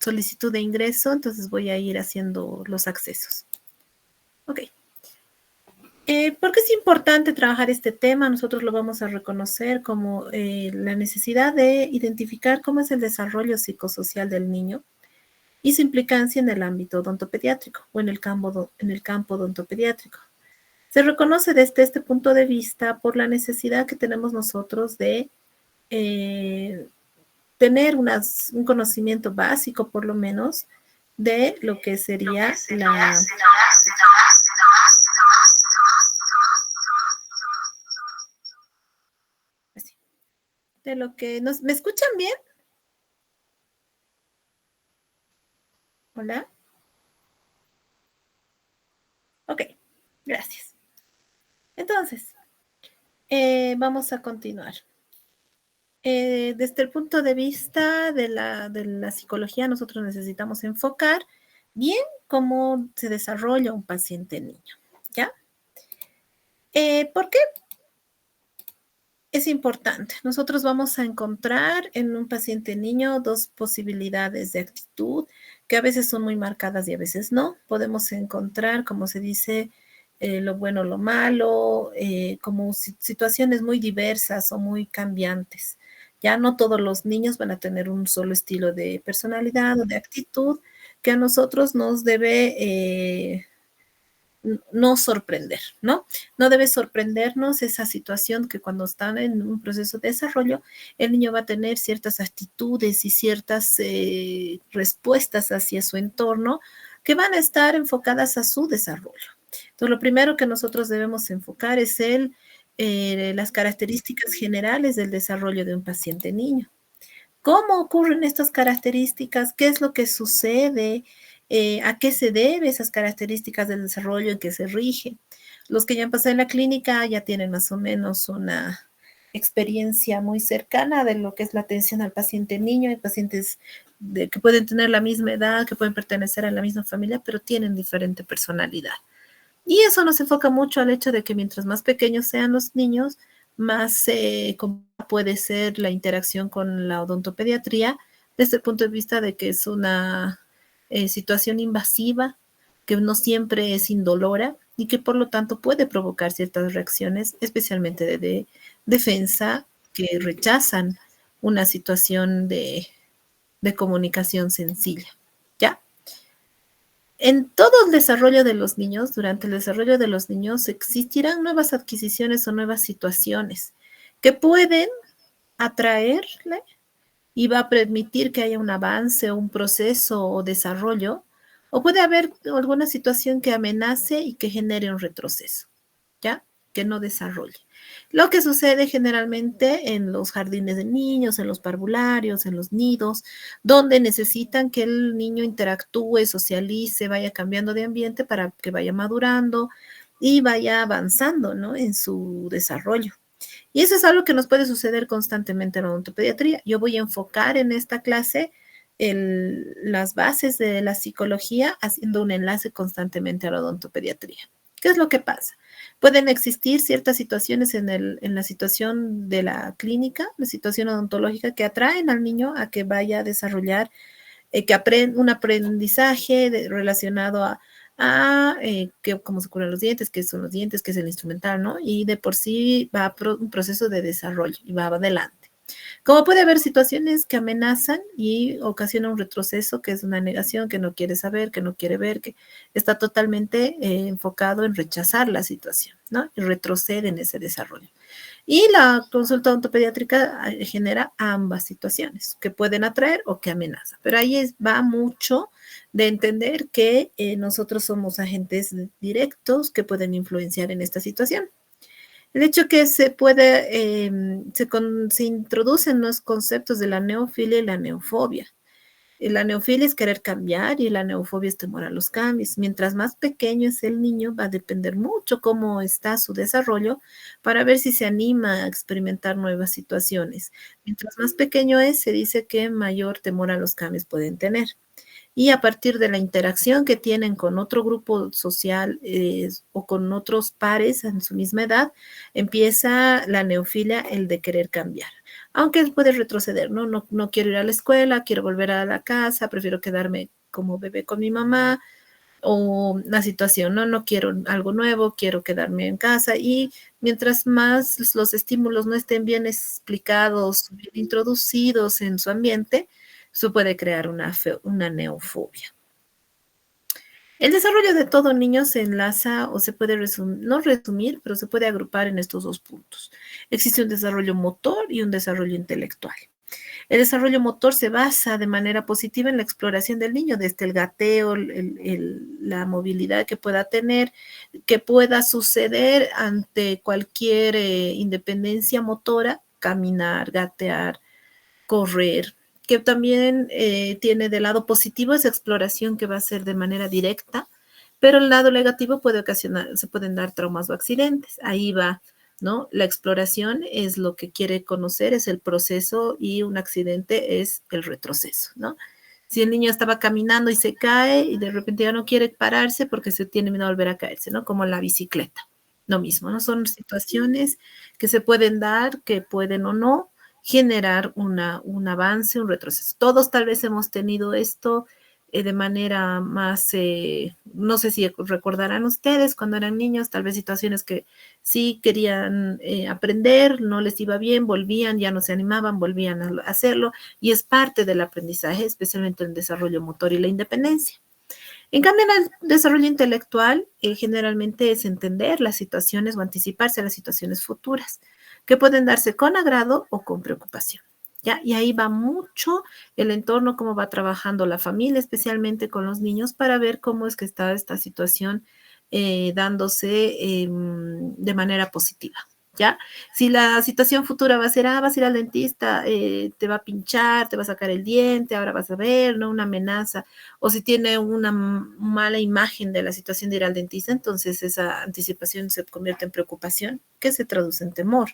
solicitud de ingreso, entonces voy a ir haciendo los accesos. Ok. ¿Por qué es importante trabajar este tema? Nosotros lo vamos a reconocer como la necesidad de identificar cómo es el desarrollo psicosocial del niño y su implicancia en el ámbito odontopediátrico o en el campo odontopediátrico. Se reconoce desde este punto de vista por la necesidad que tenemos nosotros de tener un conocimiento básico, por lo menos, de lo que sería de lo que ¿me escuchan bien? Hola. Ok, gracias. Entonces, vamos a continuar. Desde el punto de vista de la psicología, nosotros necesitamos enfocar bien cómo se desarrolla un paciente niño, ¿ya? ¿Por qué es importante? Nosotros vamos a encontrar en un paciente niño dos posibilidades de actitud que a veces son muy marcadas y a veces no. Podemos encontrar, como se dice, lo bueno, lo malo, como situaciones muy diversas o muy cambiantes. Ya no todos los niños van a tener un solo estilo de personalidad o de actitud que a nosotros nos debe no sorprender, ¿no? No debe sorprendernos esa situación que cuando están en un proceso de desarrollo, el niño va a tener ciertas actitudes y ciertas respuestas hacia su entorno que van a estar enfocadas a su desarrollo. Entonces, lo primero que nosotros debemos enfocar es las características generales del desarrollo de un paciente niño. ¿Cómo ocurren estas características? ¿Qué es lo que sucede? ¿A qué se debe esas características del desarrollo en que se rige? Los que ya han pasado en la clínica ya tienen más o menos una experiencia muy cercana de lo que es la atención al paciente niño. Hay pacientes que pueden tener la misma edad, que pueden pertenecer a la misma familia, pero tienen diferente personalidad. Y eso nos enfoca mucho al hecho de que mientras más pequeños sean los niños, más puede ser la interacción con la odontopediatría desde el punto de vista de que es una situación invasiva, que no siempre es indolora y que por lo tanto puede provocar ciertas reacciones, especialmente de defensa, que rechazan una situación de comunicación sencilla. ¿Ya? En todo el desarrollo de los niños, durante el desarrollo de los niños, existirán nuevas adquisiciones o nuevas situaciones que pueden atraerle y va a permitir que haya un avance o un proceso o desarrollo, o puede haber alguna situación que amenace y que genere un retroceso, ¿ya? Que no desarrolle. Lo que sucede generalmente en los jardines de niños, en los parvularios, en los nidos, donde necesitan que el niño interactúe, socialice, vaya cambiando de ambiente para que vaya madurando y vaya avanzando, ¿no? En su desarrollo. Y eso es algo que nos puede suceder constantemente en la odontopediatría. Yo voy a enfocar en esta clase las bases de la psicología haciendo un enlace constantemente a la odontopediatría. ¿Qué es lo que pasa? Pueden existir ciertas situaciones en la situación de la clínica, la situación odontológica, que atraen al niño a que vaya a desarrollar, que aprenda un aprendizaje relacionado cómo se curan los dientes, qué son los dientes, qué es el instrumental, ¿no? Y de por sí va un proceso de desarrollo y va adelante. Como puede haber situaciones que amenazan y ocasionan un retroceso, que es una negación, que no quiere saber, que no quiere ver, que está totalmente enfocado en rechazar la situación, ¿no? Y retrocede en ese desarrollo. Y la consulta odontopediátrica genera ambas situaciones, que pueden atraer o que amenazan. Pero ahí va mucho de entender que nosotros somos agentes directos que pueden influenciar en esta situación. El hecho que se introducen los conceptos de la neofilia y la neofobia. La neofilia es querer cambiar y la neofobia es temor a los cambios. Mientras más pequeño es el niño, va a depender mucho cómo está su desarrollo para ver si se anima a experimentar nuevas situaciones. Mientras más pequeño es, se dice que mayor temor a los cambios pueden tener. Y a partir de la interacción que tienen con otro grupo social o con otros pares en su misma edad, empieza la neofilia, el de querer cambiar. aunque él puede retroceder, ¿no? No, no quiero ir a la escuela, quiero volver a la casa, prefiero quedarme como bebé con mi mamá, o la situación, ¿no? No quiero algo nuevo, quiero quedarme en casa y mientras más los estímulos no estén bien explicados, bien introducidos en su ambiente, eso puede crear una neofobia. El desarrollo de todo niño se enlaza o se puede resumir, no resumir, pero se puede agrupar en estos dos puntos. Existe un desarrollo motor y un desarrollo intelectual. El desarrollo motor se basa de manera positiva en la exploración del niño, desde el gateo, la movilidad que pueda tener, que pueda suceder ante cualquier independencia motora, caminar, gatear, correr, que también tiene del lado positivo esa exploración que va a ser de manera directa, pero el lado negativo puede ocasionar, se pueden dar traumas o accidentes. Ahí va, ¿no? La exploración es lo que quiere conocer, es el proceso y un accidente es el retroceso, ¿no? Si el niño estaba caminando y se cae y de repente ya no quiere pararse porque se tiene miedo a volver a caerse, ¿no? Como la bicicleta. Lo mismo, ¿no? Son situaciones que se pueden dar, que pueden o no generar un avance, un retroceso. Todos tal vez hemos tenido esto de manera más, no sé si recordarán ustedes cuando eran niños, tal vez situaciones que sí querían aprender, no les iba bien, volvían, ya no se animaban, volvían a hacerlo, y es parte del aprendizaje, especialmente el desarrollo motor y la independencia. En cambio, en el desarrollo intelectual, generalmente es entender las situaciones o anticiparse a las situaciones futuras, que pueden darse con agrado o con preocupación. ¿Ya? Y ahí va mucho el entorno, cómo va trabajando la familia, especialmente con los niños, para ver cómo es que está esta situación dándose de manera positiva. ¿Ya? Si la situación futura va a ser, vas a ir al dentista, te va a pinchar, te va a sacar el diente, ahora vas a ver, ¿no? Una amenaza, o si tiene una mala imagen de la situación de ir al dentista, entonces esa anticipación se convierte en preocupación, que se traduce en temor.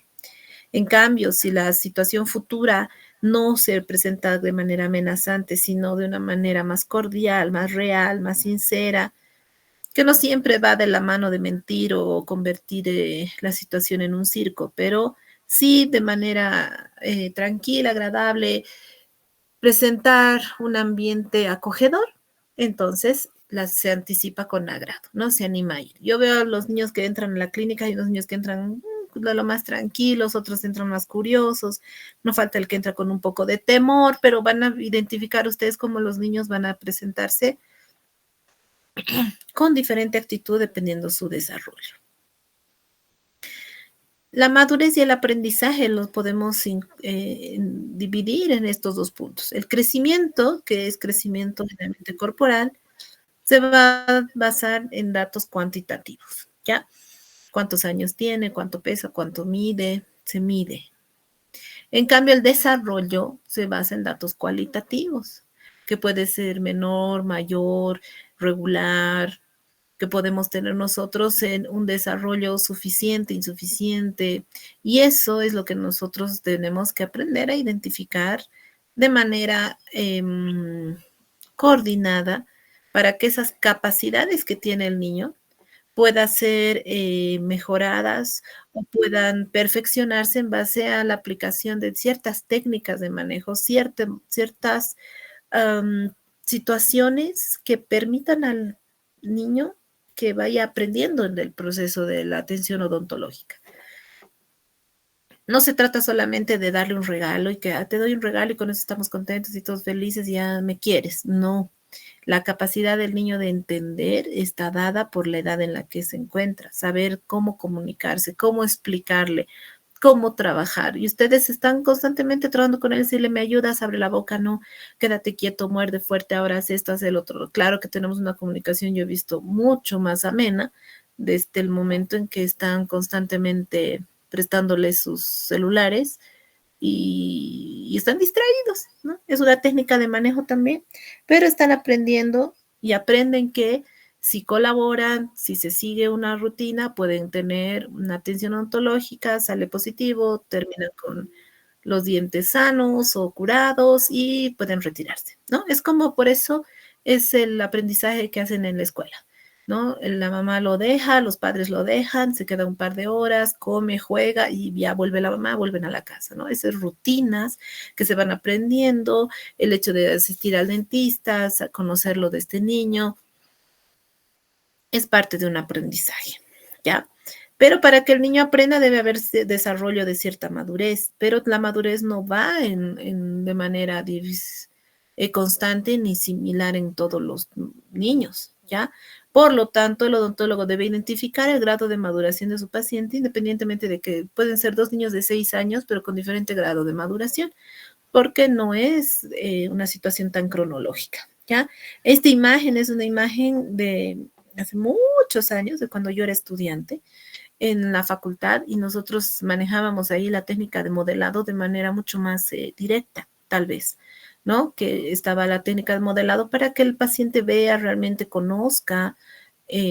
En cambio, si la situación futura no se presenta de manera amenazante, sino de una manera más cordial, más real, más sincera, que no siempre va de la mano de mentir o convertir la situación en un circo, pero sí de manera tranquila, agradable, presentar un ambiente acogedor, entonces se anticipa con agrado, ¿no? Se anima a ir. Yo veo a los niños que entran a la clínica y los niños que entran de lo más tranquilos, otros entran más curiosos, no falta el que entra con un poco de temor, pero van a identificar ustedes cómo los niños van a presentarse con diferente actitud dependiendo su desarrollo. La madurez y el aprendizaje los podemos dividir en estos dos puntos. El crecimiento, que es crecimiento generalmente corporal, se va a basar en datos cuantitativos, ¿ya? ¿Cuántos años tiene? ¿Cuánto pesa? ¿Cuánto mide? Se mide. En cambio, el desarrollo se basa en datos cualitativos, que puede ser menor, mayor, regular, que podemos tener nosotros en un desarrollo suficiente, insuficiente, y eso es lo que nosotros tenemos que aprender a identificar de manera coordinada para que esas capacidades que tiene el niño puedan ser mejoradas o puedan perfeccionarse en base a la aplicación de ciertas técnicas de manejo, ciertas situaciones que permitan al niño que vaya aprendiendo en el proceso de la atención odontológica. No se trata solamente de darle un regalo y que te doy un regalo y con eso estamos contentos y todos felices y ya me quieres. No, la capacidad del niño de entender está dada por la edad en la que se encuentra, saber cómo comunicarse, cómo explicarle, cómo trabajar. Y ustedes están constantemente trabajando con él, decirle, me ayudas, abre la boca, no, quédate quieto, muerde fuerte, ahora haz esto, haz el otro. Claro que tenemos una comunicación, yo he visto mucho más amena desde el momento en que están constantemente prestándoles sus celulares y están distraídos, ¿no? Es una técnica de manejo también, pero están aprendiendo y aprenden que si colaboran, si se sigue una rutina, pueden tener una atención odontológica, sale positivo, terminan con los dientes sanos o curados y pueden retirarse, ¿no? Es como por eso es el aprendizaje que hacen en la escuela. ¿no? La mamá lo deja, los padres lo dejan, se queda un par de horas, come, juega y ya vuelve la mamá, vuelven a la casa, ¿no? Esas rutinas que se van aprendiendo, el hecho de asistir al dentista, conocerlo de este niño, es parte de un aprendizaje, ¿ya? Pero para que el niño aprenda debe haber desarrollo de cierta madurez, pero la madurez no va de manera constante ni similar en todos los niños, ¿ya? Por lo tanto, el odontólogo debe identificar el grado de maduración de su paciente, independientemente de que pueden ser dos niños de 6 años, pero con diferente grado de maduración, porque no es una situación tan cronológica, ¿ya? Esta imagen es una imagen de hace muchos años, de cuando yo era estudiante en la facultad, y nosotros manejábamos ahí la técnica de modelado de manera mucho más directa, tal vez, ¿no? Que estaba la técnica de modelado para que el paciente vea, realmente conozca,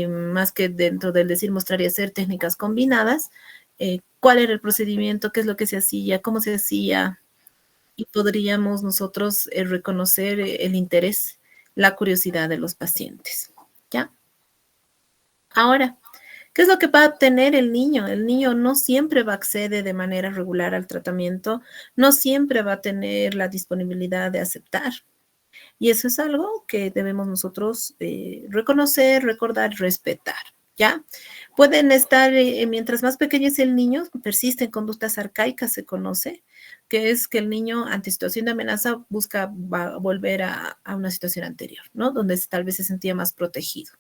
más que dentro del decir, mostrar y hacer técnicas combinadas, cuál era el procedimiento, qué es lo que se hacía, cómo se hacía, y podríamos nosotros reconocer el interés, la curiosidad de los pacientes, ¿ya? Ahora, ¿qué es lo que va a tener el niño? El niño no siempre va a acceder de manera regular al tratamiento, no siempre va a tener la disponibilidad de aceptar. Y eso es algo que debemos nosotros reconocer, recordar, respetar, ¿ya? Pueden estar, mientras más pequeño es el niño, persisten conductas arcaicas, se conoce, que es que el niño ante situación de amenaza busca volver a una situación anterior, ¿no? Donde tal vez se sentía más protegido,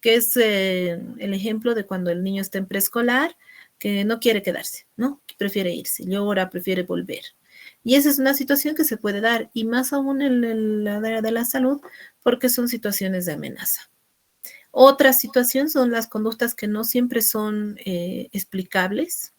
que es el ejemplo de cuando el niño está en preescolar, que no quiere quedarse, ¿no? Prefiere irse, llora, prefiere volver. Y esa es una situación que se puede dar, y más aún en la área de la salud, porque son situaciones de amenaza. Otra situación son las conductas que no siempre son explicables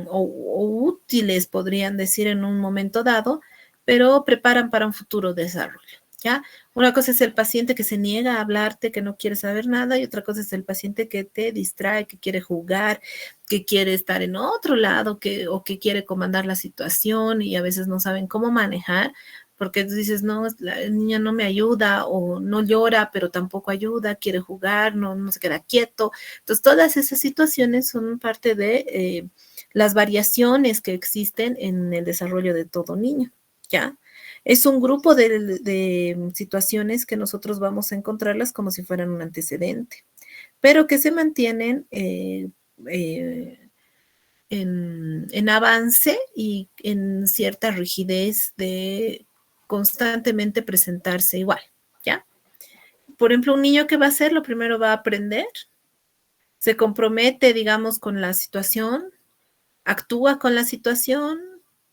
o útiles, podrían decir, en un momento dado, pero preparan para un futuro desarrollo, ¿ya? Una cosa es el paciente que se niega a hablarte, que no quiere saber nada, y otra cosa es el paciente que te distrae, que quiere jugar, que quiere estar en otro lado, o que quiere comandar la situación y a veces no saben cómo manejar, porque tú dices, no, la niña no me ayuda o no llora, pero tampoco ayuda, quiere jugar, no se queda quieto. Entonces, todas esas situaciones son parte de las variaciones que existen en el desarrollo de todo niño, ¿ya? Es un grupo de situaciones que nosotros vamos a encontrarlas como si fueran un antecedente, pero que se mantienen eh, en avance y en cierta rigidez de constantemente presentarse igual, ¿ya? Por ejemplo, un niño que va a hacer, lo primero va a aprender, se compromete, digamos, con la situación, actúa con la situación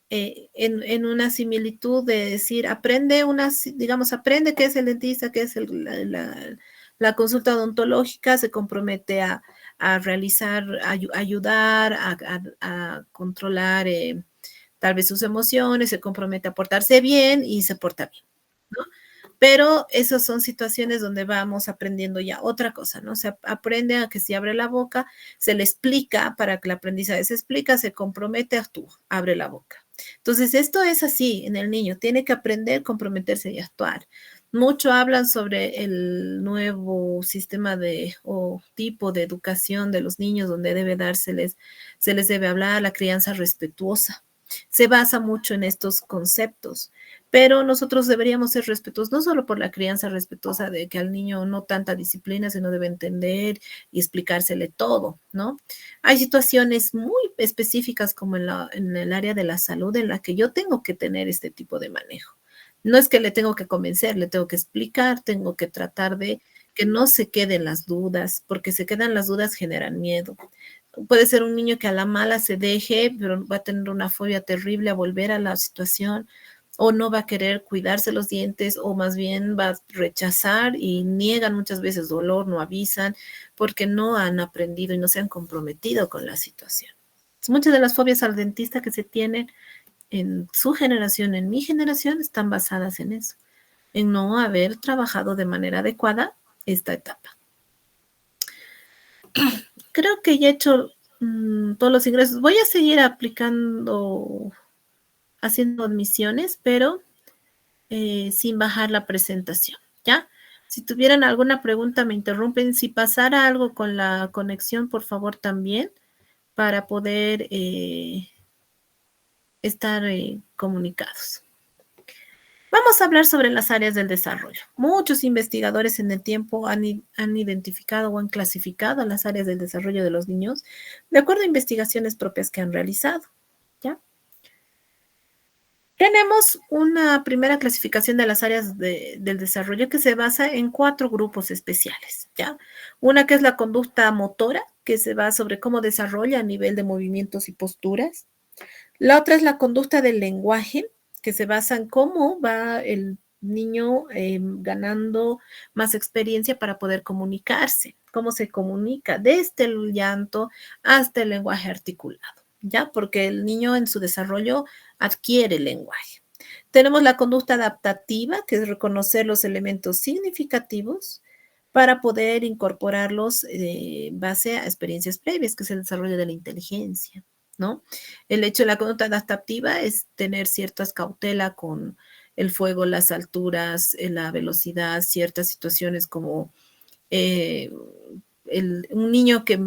en una similitud de decir, aprende digamos, aprende qué es el dentista, qué es la consulta odontológica, se compromete a realizar, ayudar, a controlar tal vez sus emociones, se compromete a portarse bien y se porta bien, ¿no? Pero esas son situaciones donde vamos aprendiendo ya otra cosa, ¿no? Se aprende a que si abre la boca, se le explica, para que el aprendizaje se explica, se compromete, actúa, abre la boca. Entonces, esto es así en el niño, tiene que aprender, comprometerse y actuar. Mucho hablan sobre el nuevo sistema o tipo de educación de los niños, donde se les debe hablar la crianza respetuosa. Se basa mucho en estos conceptos, pero nosotros deberíamos ser respetuosos, no solo por la crianza respetuosa de que al niño no tanta disciplina, sino debe entender y explicársele todo, ¿no? Hay situaciones muy específicas como en el área de la salud en la que yo tengo que tener este tipo de manejo. No es que le tengo que convencer, le tengo que explicar, tengo que tratar de que no se queden las dudas, porque se quedan las dudas, generan miedo. Puede ser un niño que a la mala se deje, pero va a tener una fobia terrible a volver a la situación, o no va a querer cuidarse los dientes, o más bien va a rechazar y niegan muchas veces dolor, no avisan, porque no han aprendido y no se han comprometido con la situación. Muchas de las fobias al dentista que se tienen en su generación, en mi generación, están basadas en eso, en no haber trabajado de manera adecuada esta etapa. Creo que ya he hecho todos los ingresos. Voy a seguir aplicando, haciendo admisiones, pero sin bajar la presentación, ¿ya? Si tuvieran alguna pregunta, me interrumpen. Si pasara algo con la conexión, por favor, también, para poder estar comunicados. Vamos a hablar sobre las áreas del desarrollo. Muchos investigadores en el tiempo han identificado o han clasificado las áreas del desarrollo de los niños de acuerdo a investigaciones propias que han realizado. ¿Ya? Tenemos una primera clasificación de las áreas del desarrollo que se basa en 4 grupos especiales, ¿ya? Una que es la conducta motora, que se basa sobre cómo desarrolla a nivel de movimientos y posturas. La otra es la conducta del lenguaje, que se basa en cómo va el niño ganando más experiencia para poder comunicarse, cómo se comunica desde el llanto hasta el lenguaje articulado, ¿ya? Porque el niño en su desarrollo adquiere el lenguaje. Tenemos la conducta adaptativa, que es reconocer los elementos significativos para poder incorporarlos en base a experiencias previas, que es el desarrollo de la inteligencia, ¿no? El hecho de la conducta adaptativa es tener ciertas cautela con el fuego, las alturas, la velocidad, ciertas situaciones como eh, un niño que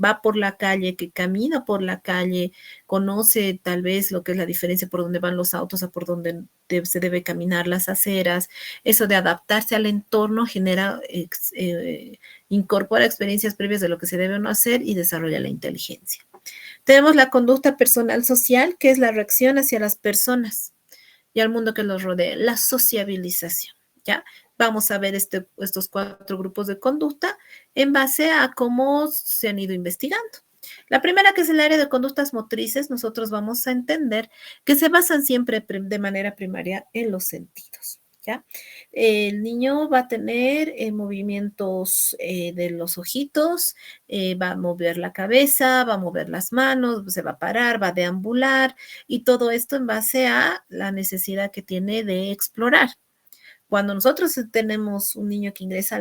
va por la calle, que camina por la calle, conoce tal vez lo que es la diferencia por dónde van los autos a por dónde se debe caminar las aceras. Eso de adaptarse al entorno genera, incorpora experiencias previas de lo que se debe o no hacer y desarrolla la inteligencia. Tenemos la conducta personal social, que es la reacción hacia las personas y al mundo que los rodea, la sociabilización, ¿ya? Vamos a ver estos 4 grupos de conducta en base a cómo se han ido investigando. La primera, que es el área de conductas motrices, nosotros vamos a entender que se basan siempre de manera primaria en los sentidos, ¿ya? El niño va a tener movimientos de los ojitos, va a mover la cabeza, va a mover las manos, se va a parar, va a deambular, y todo esto en base a la necesidad que tiene de explorar. Cuando nosotros tenemos un niño que ingresa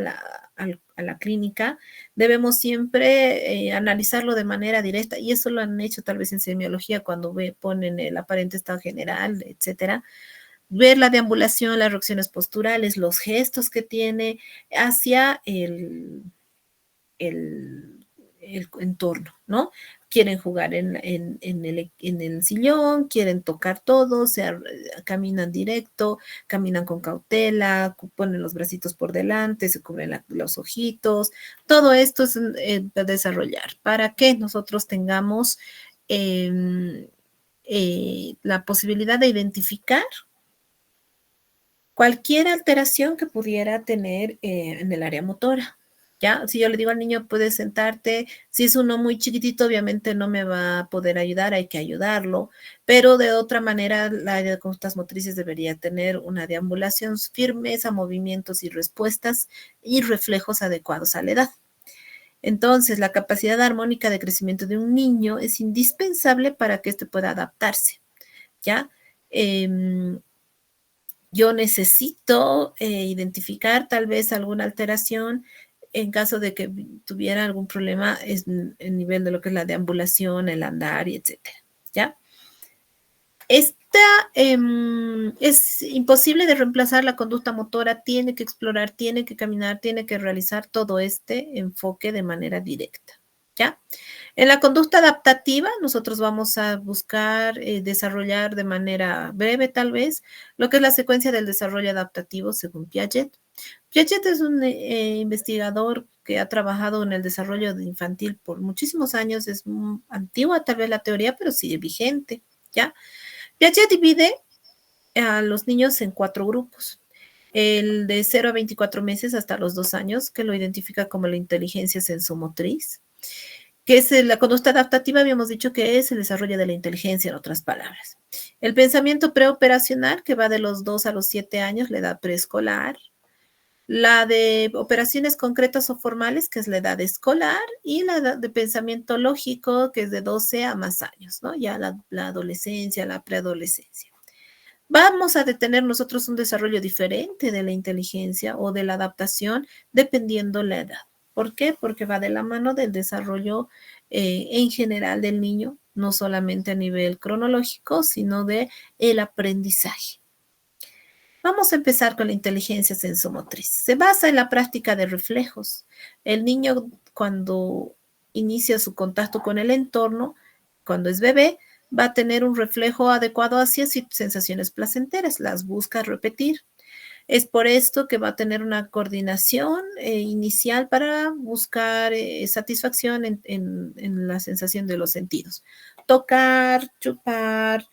a la clínica, debemos siempre analizarlo de manera directa, y eso lo han hecho tal vez en semiología cuando ponen el aparente estado general, etcétera. Ver la deambulación, las reacciones posturales, los gestos que tiene hacia el entorno, ¿no? Quieren jugar en el sillón, quieren tocar todo, caminan directo, caminan con cautela, ponen los bracitos por delante, se cubren los ojitos. Todo esto es desarrollar para que nosotros tengamos la posibilidad de identificar cualquier alteración que pudiera tener en el área motora. ¿Ya? Si yo le digo al niño, puedes sentarte, si es uno muy chiquitito, obviamente no me va a poder ayudar, hay que ayudarlo, pero de otra manera, la área de conductas motrices debería tener una deambulación firmeza, movimientos y respuestas y reflejos adecuados a la edad. Entonces, la capacidad armónica de crecimiento de un niño es indispensable para que éste pueda adaptarse, ¿ya? Yo necesito identificar tal vez alguna alteración en caso de que tuviera algún problema en el nivel de lo que es la deambulación, el andar y etcétera, ¿ya? Es imposible de reemplazar la conducta motora, tiene que explorar, tiene que caminar, tiene que realizar todo este enfoque de manera directa, ¿ya? En la conducta adaptativa, nosotros vamos a buscar desarrollar de manera breve, tal vez, lo que es la secuencia del desarrollo adaptativo según Piaget. Piaget es un investigador que ha trabajado en el desarrollo infantil por muchísimos años. Es antigua tal vez la teoría, pero sigue vigente, ¿ya? Piaget divide a los niños en 4 grupos. El de 0 a 24 meses hasta los 2 años, que lo identifica como la inteligencia sensomotriz, que es la conducta adaptativa, habíamos dicho que es el desarrollo de la inteligencia, en otras palabras. El pensamiento preoperacional, que va de los 2 a los 7 años, la edad preescolar. La de operaciones concretas o formales, que es la edad escolar, y la edad de pensamiento lógico, que es de 12 a más años, ¿no? Ya la adolescencia, la preadolescencia. Vamos a detener nosotros un desarrollo diferente de la inteligencia o de la adaptación dependiendo la edad. ¿Por qué? Porque va de la mano del desarrollo en general del niño, no solamente a nivel cronológico, sino de el aprendizaje. Vamos a empezar con la inteligencia sensomotriz. Se basa en la práctica de reflejos. El niño, cuando inicia su contacto con el entorno, cuando es bebé, va a tener un reflejo adecuado hacia sensaciones placenteras, las busca repetir. Es por esto que va a tener una coordinación inicial para buscar satisfacción en la sensación de los sentidos. Tocar, chupar,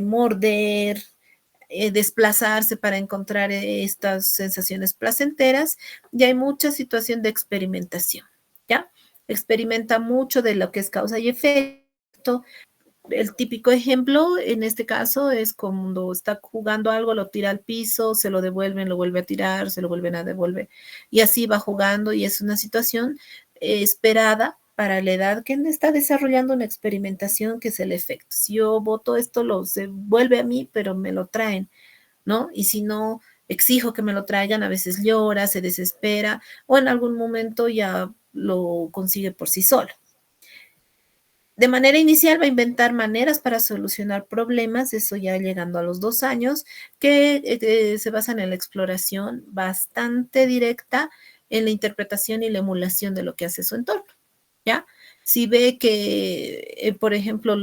morder, desplazarse para encontrar estas sensaciones placenteras, y hay mucha situación de experimentación, ¿ya? Experimenta mucho de lo que es causa y efecto. El típico ejemplo en este caso es cuando está jugando algo, lo tira al piso, se lo devuelven, lo vuelve a tirar, se lo vuelven a devolver, y así va jugando, y es una situación esperada para la edad que está desarrollando una experimentación, que es el efecto. Si yo boto esto, se vuelve a mí, pero me lo traen, ¿no? Y si no exijo que me lo traigan, a veces llora, se desespera, o en algún momento ya lo consigue por sí solo. De manera inicial va a inventar maneras para solucionar problemas, eso ya llegando a los 2 años, que se basan en la exploración bastante directa, en la interpretación y la emulación de lo que hace su entorno, ¿ya? Si ve que, por ejemplo,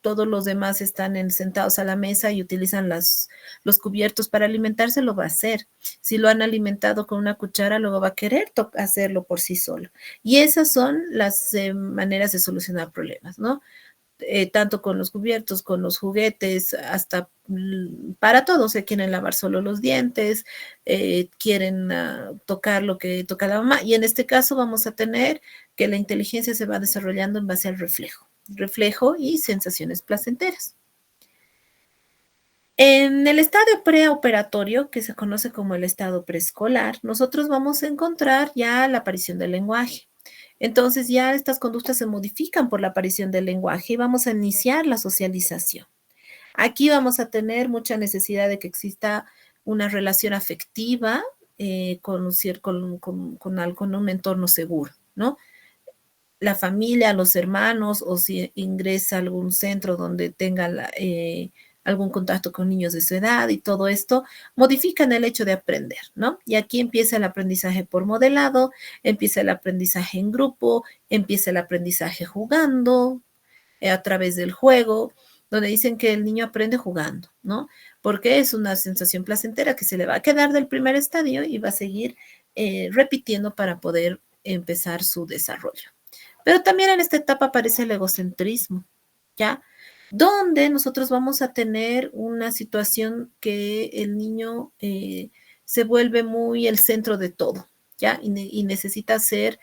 todos los demás están sentados a la mesa y utilizan los cubiertos para alimentarse, lo va a hacer. Si lo han alimentado con una cuchara, luego va a querer hacerlo por sí solo. Y esas son las maneras de solucionar problemas, ¿no? Tanto con los cubiertos, con los juguetes, hasta para todos. Se quieren lavar solo los dientes, quieren tocar lo que toca la mamá. Y en este caso vamos a tener que la inteligencia se va desarrollando en base al reflejo y sensaciones placenteras. En el estadio preoperatorio, que se conoce como el estado preescolar, nosotros vamos a encontrar ya la aparición del lenguaje. Entonces ya estas conductas se modifican por la aparición del lenguaje y vamos a iniciar la socialización. Aquí vamos a tener mucha necesidad de que exista una relación afectiva con un entorno seguro, ¿no? La familia, los hermanos, o si ingresa a algún centro donde tenga algún contacto con niños de su edad, y todo esto modifican el hecho de aprender, ¿no? Y aquí empieza el aprendizaje por modelado, empieza el aprendizaje en grupo, empieza el aprendizaje jugando, a través del juego, donde dicen que el niño aprende jugando, ¿no? Porque es una sensación placentera que se le va a quedar del primer estadio y va a seguir repitiendo para poder empezar su desarrollo. Pero también en esta etapa aparece el egocentrismo, ¿ya? Donde nosotros vamos a tener una situación que el niño se vuelve muy el centro de todo, ¿ya? Y necesita ser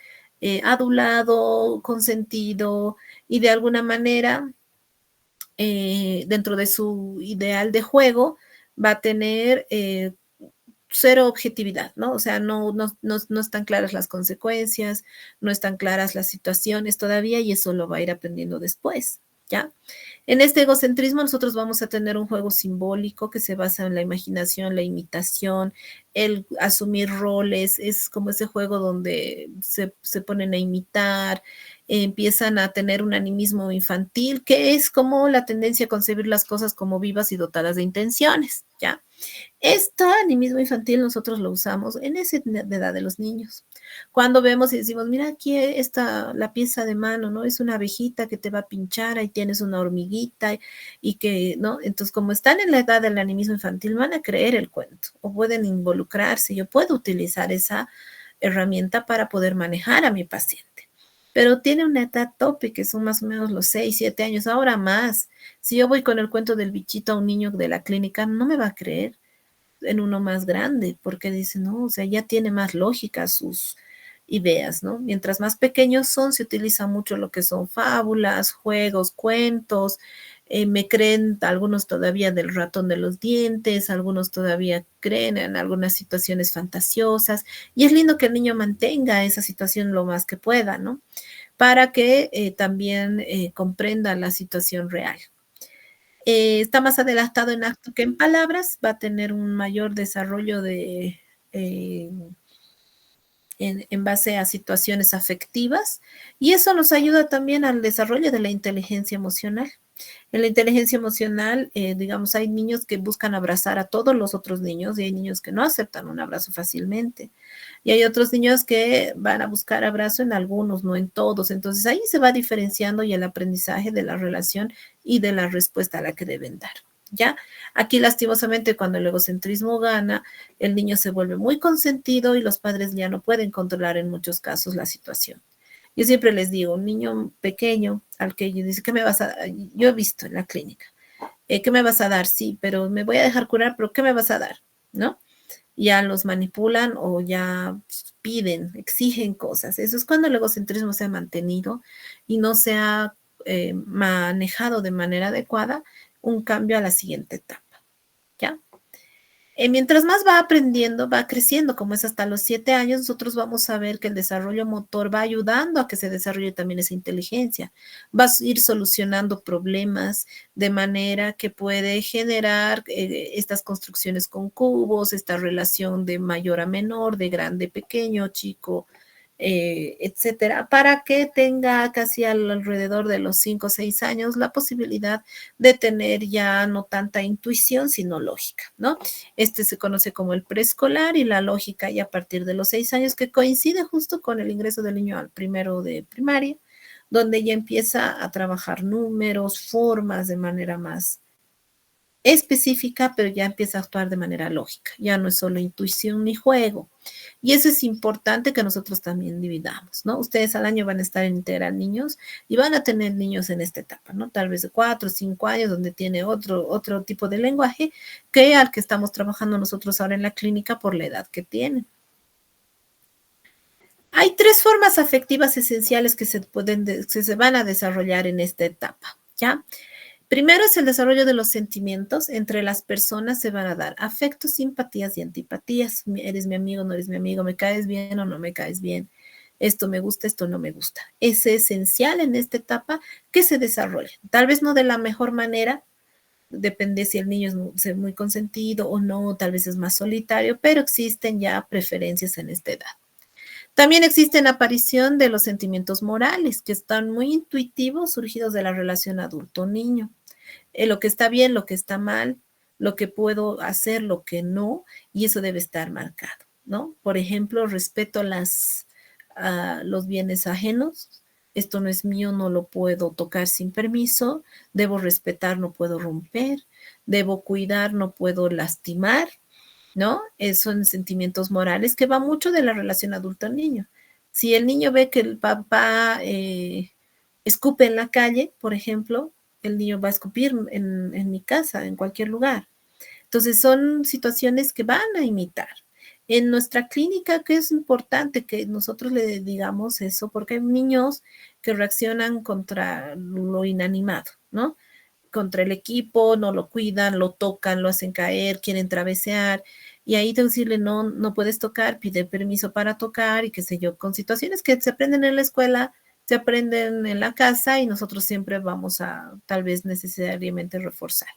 adulado, consentido, y de alguna manera, dentro de su ideal de juego, va a tener cero objetividad, ¿no? O sea, no están claras las consecuencias, no están claras las situaciones todavía, y eso lo va a ir aprendiendo después, ¿ya? En este egocentrismo nosotros vamos a tener un juego simbólico que se basa en la imaginación, la imitación, el asumir roles. Es como ese juego donde se ponen a imitar, empiezan a tener un animismo infantil, que es como la tendencia a concebir las cosas como vivas y dotadas de intenciones, ¿ya? Este animismo infantil nosotros lo usamos en esa edad de los niños. Cuando vemos y decimos, mira, aquí está la pieza de mano, ¿no? Es una abejita que te va a pinchar, ahí tienes una hormiguita, y que, ¿no? Entonces, como están en la edad del animismo infantil, van a creer el cuento o pueden involucrarse. Yo puedo utilizar esa herramienta para poder manejar a mi paciente. Pero tiene una edad tope, que son más o menos los 6, 7 años, ahora más. Si yo voy con el cuento del bichito a un niño de la clínica, no me va a creer en uno más grande, porque dice, no, o sea, ya tiene más lógica sus ideas, ¿no? Mientras más pequeños son, se utiliza mucho lo que son fábulas, juegos, cuentos. Me creen algunos todavía del ratón de los dientes, algunos todavía creen en algunas situaciones fantasiosas, y es lindo que el niño mantenga esa situación lo más que pueda, ¿no? Para que también comprenda la situación real. Está más adelantado en acto que en palabras, va a tener un mayor desarrollo en base a situaciones afectivas, y eso nos ayuda también al desarrollo de la inteligencia emocional. En la inteligencia emocional, digamos, hay niños que buscan abrazar a todos los otros niños y hay niños que no aceptan un abrazo fácilmente. Y hay otros niños que van a buscar abrazo en algunos, no en todos. Entonces ahí se va diferenciando y el aprendizaje de la relación y de la respuesta a la que deben dar. ¿Ya? Aquí lastimosamente cuando el egocentrismo gana, el niño se vuelve muy consentido y los padres ya no pueden controlar en muchos casos la situación. Yo siempre les digo, un niño pequeño al que yo dice, ¿qué me vas a dar? Yo he visto en la clínica, ¿qué me vas a dar? Sí, pero me voy a dejar curar, pero ¿qué me vas a dar? ¿No? Ya los manipulan o ya piden, exigen cosas. Eso es cuando el egocentrismo se ha mantenido y no se ha manejado de manera adecuada un cambio a la siguiente etapa, ¿ya? Mientras más va aprendiendo, va creciendo, como es hasta los 7 años, nosotros vamos a ver que el desarrollo motor va ayudando a que se desarrolle también esa inteligencia. Va a ir solucionando problemas de manera que puede generar estas construcciones con cubos, esta relación de mayor a menor, de grande a pequeño, chico, etcétera, para que tenga casi alrededor de los 5 o 6 años la posibilidad de tener ya no tanta intuición, sino lógica, ¿no? Este se conoce como el preescolar y la lógica y a partir de los 6 años, que coincide justo con el ingreso del niño al primero de primaria, donde ya empieza a trabajar números, formas de manera más específica, pero ya empieza a actuar de manera lógica, ya no es solo intuición ni juego. Y eso es importante que nosotros también dividamos, ¿no? Ustedes al año van a estar en integral niños y van a tener niños en esta etapa, ¿no? Tal vez de 4 o 5 años, donde tiene otro tipo de lenguaje que al que estamos trabajando nosotros ahora en la clínica por la edad que tienen. Hay 3 formas afectivas esenciales que se van a desarrollar en esta etapa, ¿ya? Primero es el desarrollo de los sentimientos. Entre las personas se van a dar afectos, simpatías y antipatías. Eres mi amigo, no eres mi amigo, me caes bien o no me caes bien. Esto me gusta, esto no me gusta. Es esencial en esta etapa que se desarrolle. Tal vez no de la mejor manera, depende si el niño es muy consentido o no, tal vez es más solitario, pero existen ya preferencias en esta edad. También existe la aparición de los sentimientos morales, que están muy intuitivos, surgidos de la relación adulto-niño. Lo que está bien, lo que está mal, lo que puedo hacer, lo que no, y eso debe estar marcado, ¿no? Por ejemplo, respeto los bienes ajenos. Esto no es mío, no lo puedo tocar sin permiso. Debo respetar, no puedo romper. Debo cuidar, no puedo lastimar, ¿no? Son sentimientos morales que va mucho de la relación adulto-niño. Si el niño ve que el papá escupe en la calle, por ejemplo, el niño va a escupir en mi casa, en cualquier lugar. Entonces son situaciones que van a imitar. En nuestra clínica, que es importante que nosotros le digamos eso, porque hay niños que reaccionan contra lo inanimado, ¿no? Contra el equipo, no lo cuidan, lo tocan, lo hacen caer, quieren travesear, y ahí tengo que decirle, no, no puedes tocar, pide permiso para tocar, y qué sé yo, con situaciones que se aprenden en la escuela, se aprenden en la casa, y nosotros siempre vamos a, tal vez necesariamente reforzar.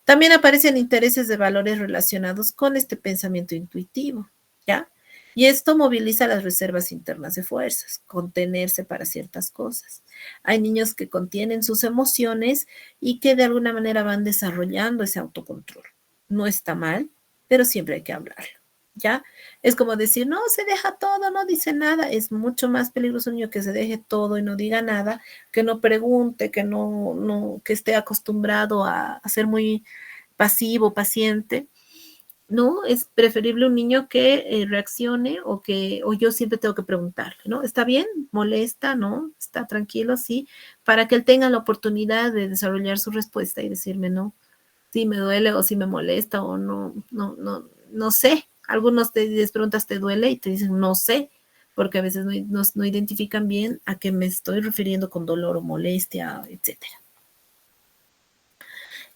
También aparecen intereses de valores relacionados con este pensamiento intuitivo, ¿ya? Y esto moviliza las reservas internas de fuerzas, contenerse para ciertas cosas. Hay niños que contienen sus emociones y que de alguna manera van desarrollando ese autocontrol. No está mal, pero siempre hay que hablarlo, ¿ya? Es como decir, no, se deja todo, no dice nada. Es mucho más peligroso un niño que se deje todo y no diga nada, que no pregunte, que esté acostumbrado a ser muy pasivo, paciente, ¿no? Es preferible un niño que reaccione o yo siempre tengo que preguntarle, ¿no? ¿Está bien? ¿Molesta? ¿No? ¿Está tranquilo? Sí, para que él tenga la oportunidad de desarrollar su respuesta y decirme, no, si me duele o si me molesta o no sé. Algunos les preguntas, ¿te duele? Y te dicen, no sé, porque a veces no identifican bien a qué me estoy refiriendo con dolor o molestia, etcétera.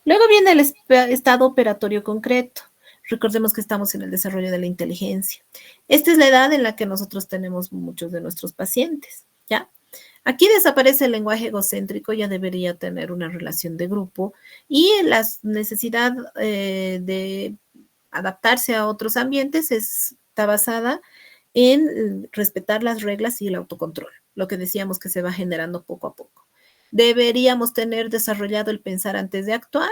Luego viene el estado operatorio concreto. Recordemos que estamos en el desarrollo de la inteligencia. Esta es la edad en la que nosotros tenemos muchos de nuestros pacientes, ¿ya? Aquí desaparece el lenguaje egocéntrico, ya debería tener una relación de grupo y la necesidad de adaptarse a otros ambientes está basada en respetar las reglas y el autocontrol, lo que decíamos que se va generando poco a poco. Deberíamos tener desarrollado el pensar antes de actuar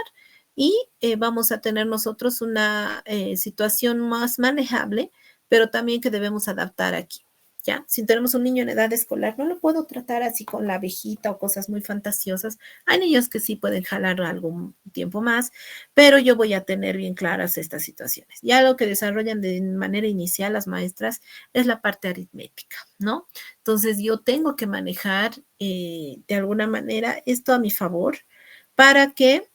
y vamos a tener nosotros una situación más manejable, pero también que debemos adaptar aquí. ¿Ya? Si tenemos un niño en edad escolar, no lo puedo tratar así con la abejita o cosas muy fantasiosas. Hay niños que sí pueden jalar algún tiempo más, pero yo voy a tener bien claras estas situaciones. Ya lo que desarrollan de manera inicial las maestras es la parte aritmética, ¿no? Entonces yo tengo que manejar de alguna manera esto a mi favor para que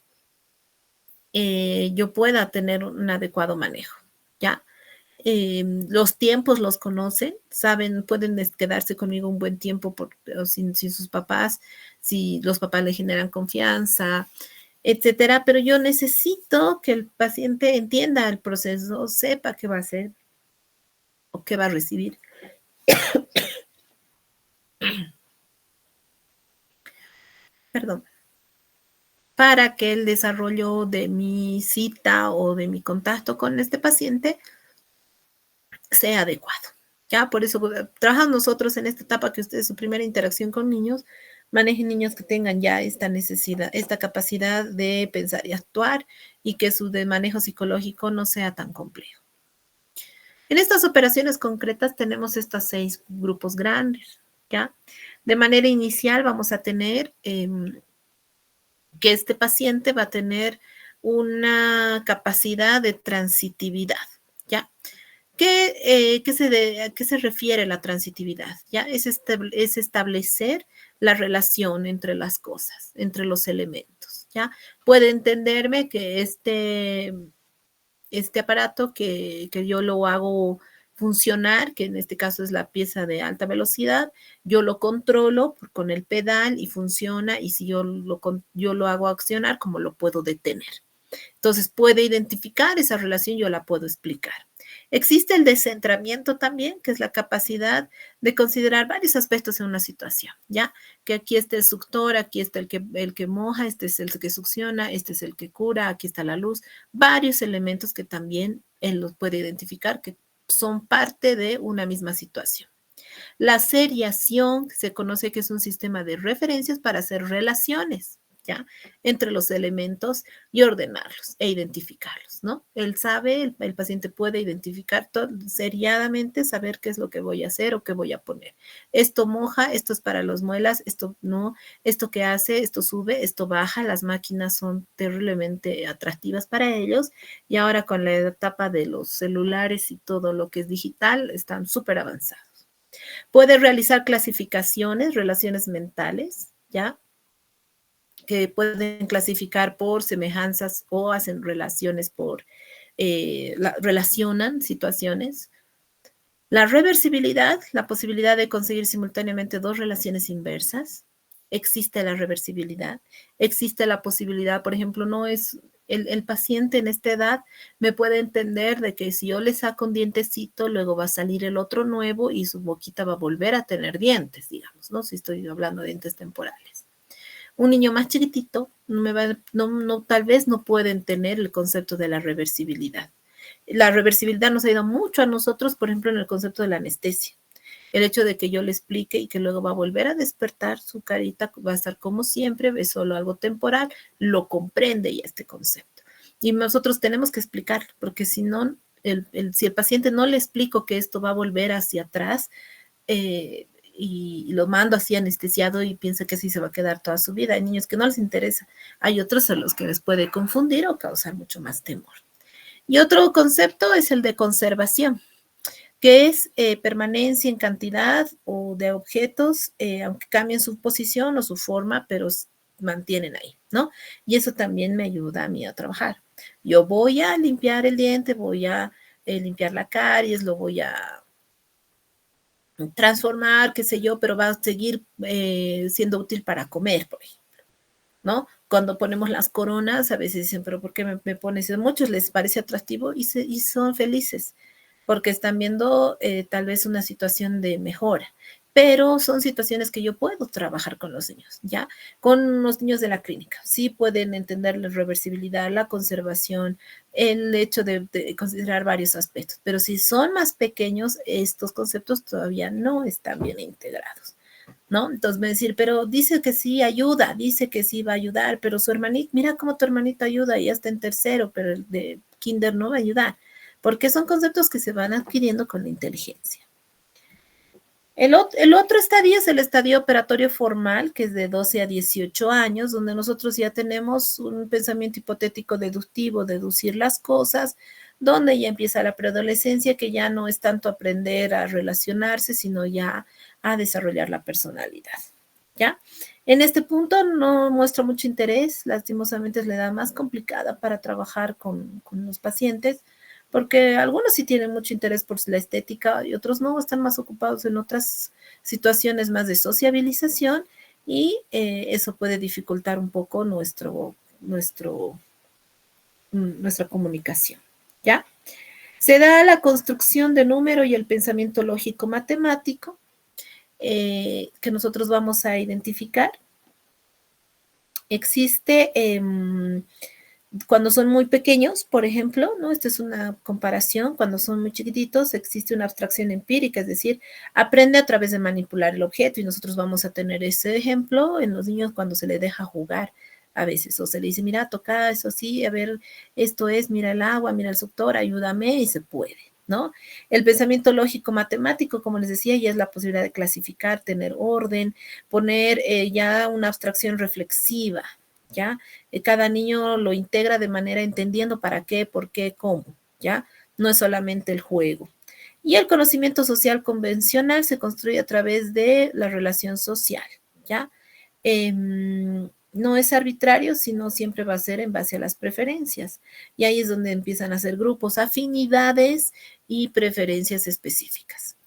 yo pueda tener un adecuado manejo, ¿ya? Los tiempos los conocen, saben, pueden quedarse conmigo un buen tiempo sin sus papás, si los papás le generan confianza, etcétera, pero yo necesito que el paciente entienda el proceso, sepa qué va a hacer o qué va a recibir. Perdón. Para que el desarrollo de mi cita o de mi contacto con este paciente sea adecuado. Ya, por eso trabajamos nosotros en esta etapa que ustedes, su primera interacción con niños, manejen niños que tengan ya esta necesidad, esta capacidad de pensar y actuar y que su de manejo psicológico no sea tan complejo. En estas operaciones concretas tenemos estos 6 grupos grandes, ¿ya? De manera inicial vamos a tener que este paciente va a tener una capacidad de transitividad, ¿ya? ¿A qué se refiere la transitividad? ¿Ya? Es establecer la relación entre las cosas, entre los elementos, ¿ya? Puede entenderme que este aparato que yo lo hago funcionar, que en este caso es la pieza de alta velocidad, yo lo controlo con el pedal y funciona, y si yo lo hago accionar, ¿cómo lo puedo detener? Entonces puede identificar esa relación, yo la puedo explicar. Existe el descentramiento también, que es la capacidad de considerar varios aspectos en una situación, ¿ya? Que aquí está el suctor, aquí está el que moja, este es el que succiona, este es el que cura, aquí está la luz, varios elementos que también él los puede identificar que son parte de una misma situación. La seriación se conoce que es un sistema de referencias para hacer relaciones, ¿ya? Entre los elementos y ordenarlos e identificarlos, ¿no? Él sabe, el paciente puede identificar seriadamente, saber qué es lo que voy a hacer o qué voy a poner. Esto moja, esto es para los muelas, esto no, esto que hace, esto sube, esto baja, las máquinas son terriblemente atractivas para ellos y ahora con la etapa de los celulares y todo lo que es digital, están súper avanzados. Puede realizar clasificaciones, relaciones mentales, ¿ya? Que pueden clasificar por semejanzas o hacen relaciones relacionan situaciones. La reversibilidad, la posibilidad de conseguir simultáneamente dos relaciones inversas. Existe la reversibilidad. Existe la posibilidad, por ejemplo, no es el paciente en esta edad me puede entender de que si yo le saco un dientecito, luego va a salir el otro nuevo y su boquita va a volver a tener dientes, digamos, ¿no? Si estoy hablando de dientes temporales. Un niño más chiquitito tal vez no pueden tener el concepto de la reversibilidad. La reversibilidad nos ha ido mucho a nosotros, por ejemplo, en el concepto de la anestesia. El hecho de que yo le explique y que luego va a volver a despertar, su carita va a estar como siempre, es solo algo temporal, lo comprende ya este concepto. Y nosotros tenemos que explicar, porque si no, si el paciente no le explico que esto va a volver hacia atrás, y lo mando así anestesiado y piensa que así se va a quedar toda su vida. Hay niños que no les interesa, hay otros a los que les puede confundir o causar mucho más temor. Y otro concepto es el de conservación, que es permanencia en cantidad o de objetos, aunque cambien su posición o su forma, pero mantienen ahí, ¿no? Y eso también me ayuda a mí a trabajar. Yo voy a limpiar el diente, voy a limpiar la caries, lo voy a transformar, qué sé yo, pero va a seguir siendo útil para comer, por ejemplo, ¿no? Cuando ponemos las coronas, a veces dicen, pero ¿por qué me pones? A muchos les parece atractivo y son felices porque están viendo tal vez una situación de mejora, pero son situaciones que yo puedo trabajar con los niños, ¿ya? Con los niños de la clínica. Sí pueden entender la reversibilidad, la conservación, el hecho de considerar varios aspectos, pero si son más pequeños, estos conceptos todavía no están bien integrados. ¿no? Entonces me decir, pero dice que sí ayuda, dice que sí va a ayudar, pero su hermanito, mira cómo tu hermanito ayuda y ya está en tercero, pero el de kinder no va a ayudar, porque son conceptos que se van adquiriendo con la inteligencia. El otro estadio es el estadio operatorio formal, que es de 12 a 18 años, donde nosotros ya tenemos un pensamiento hipotético deductivo, deducir las cosas, donde ya empieza la preadolescencia, que ya no es tanto aprender a relacionarse, sino ya a desarrollar la personalidad, ¿ya? En este punto no muestra mucho interés, lastimosamente es la edad más complicada para trabajar con los pacientes, porque algunos sí tienen mucho interés por la estética y otros no, están más ocupados en otras situaciones más de sociabilización y eso puede dificultar un poco nuestra comunicación, ¿ya? Se da la construcción de número y el pensamiento lógico matemático que nosotros vamos a identificar. Existe cuando son muy pequeños, por ejemplo, ¿no? Esta es una comparación, cuando son muy chiquititos existe una abstracción empírica, es decir, aprende a través de manipular el objeto y nosotros vamos a tener ese ejemplo en los niños cuando se les deja jugar a veces, o se le dice, mira, toca eso así, a ver, esto es, mira el agua, mira el suctor, ayúdame y se puede, ¿no? El pensamiento lógico matemático, como les decía, ya es la posibilidad de clasificar, tener orden, poner ya una abstracción reflexiva, ¿ya? Cada niño lo integra de manera entendiendo para qué, por qué, cómo, ¿ya? No es solamente el juego. Y el conocimiento social convencional se construye a través de la relación social, ¿ya? No es arbitrario, sino siempre va a ser en base a las preferencias. Y ahí es donde empiezan a ser grupos, afinidades y preferencias específicas.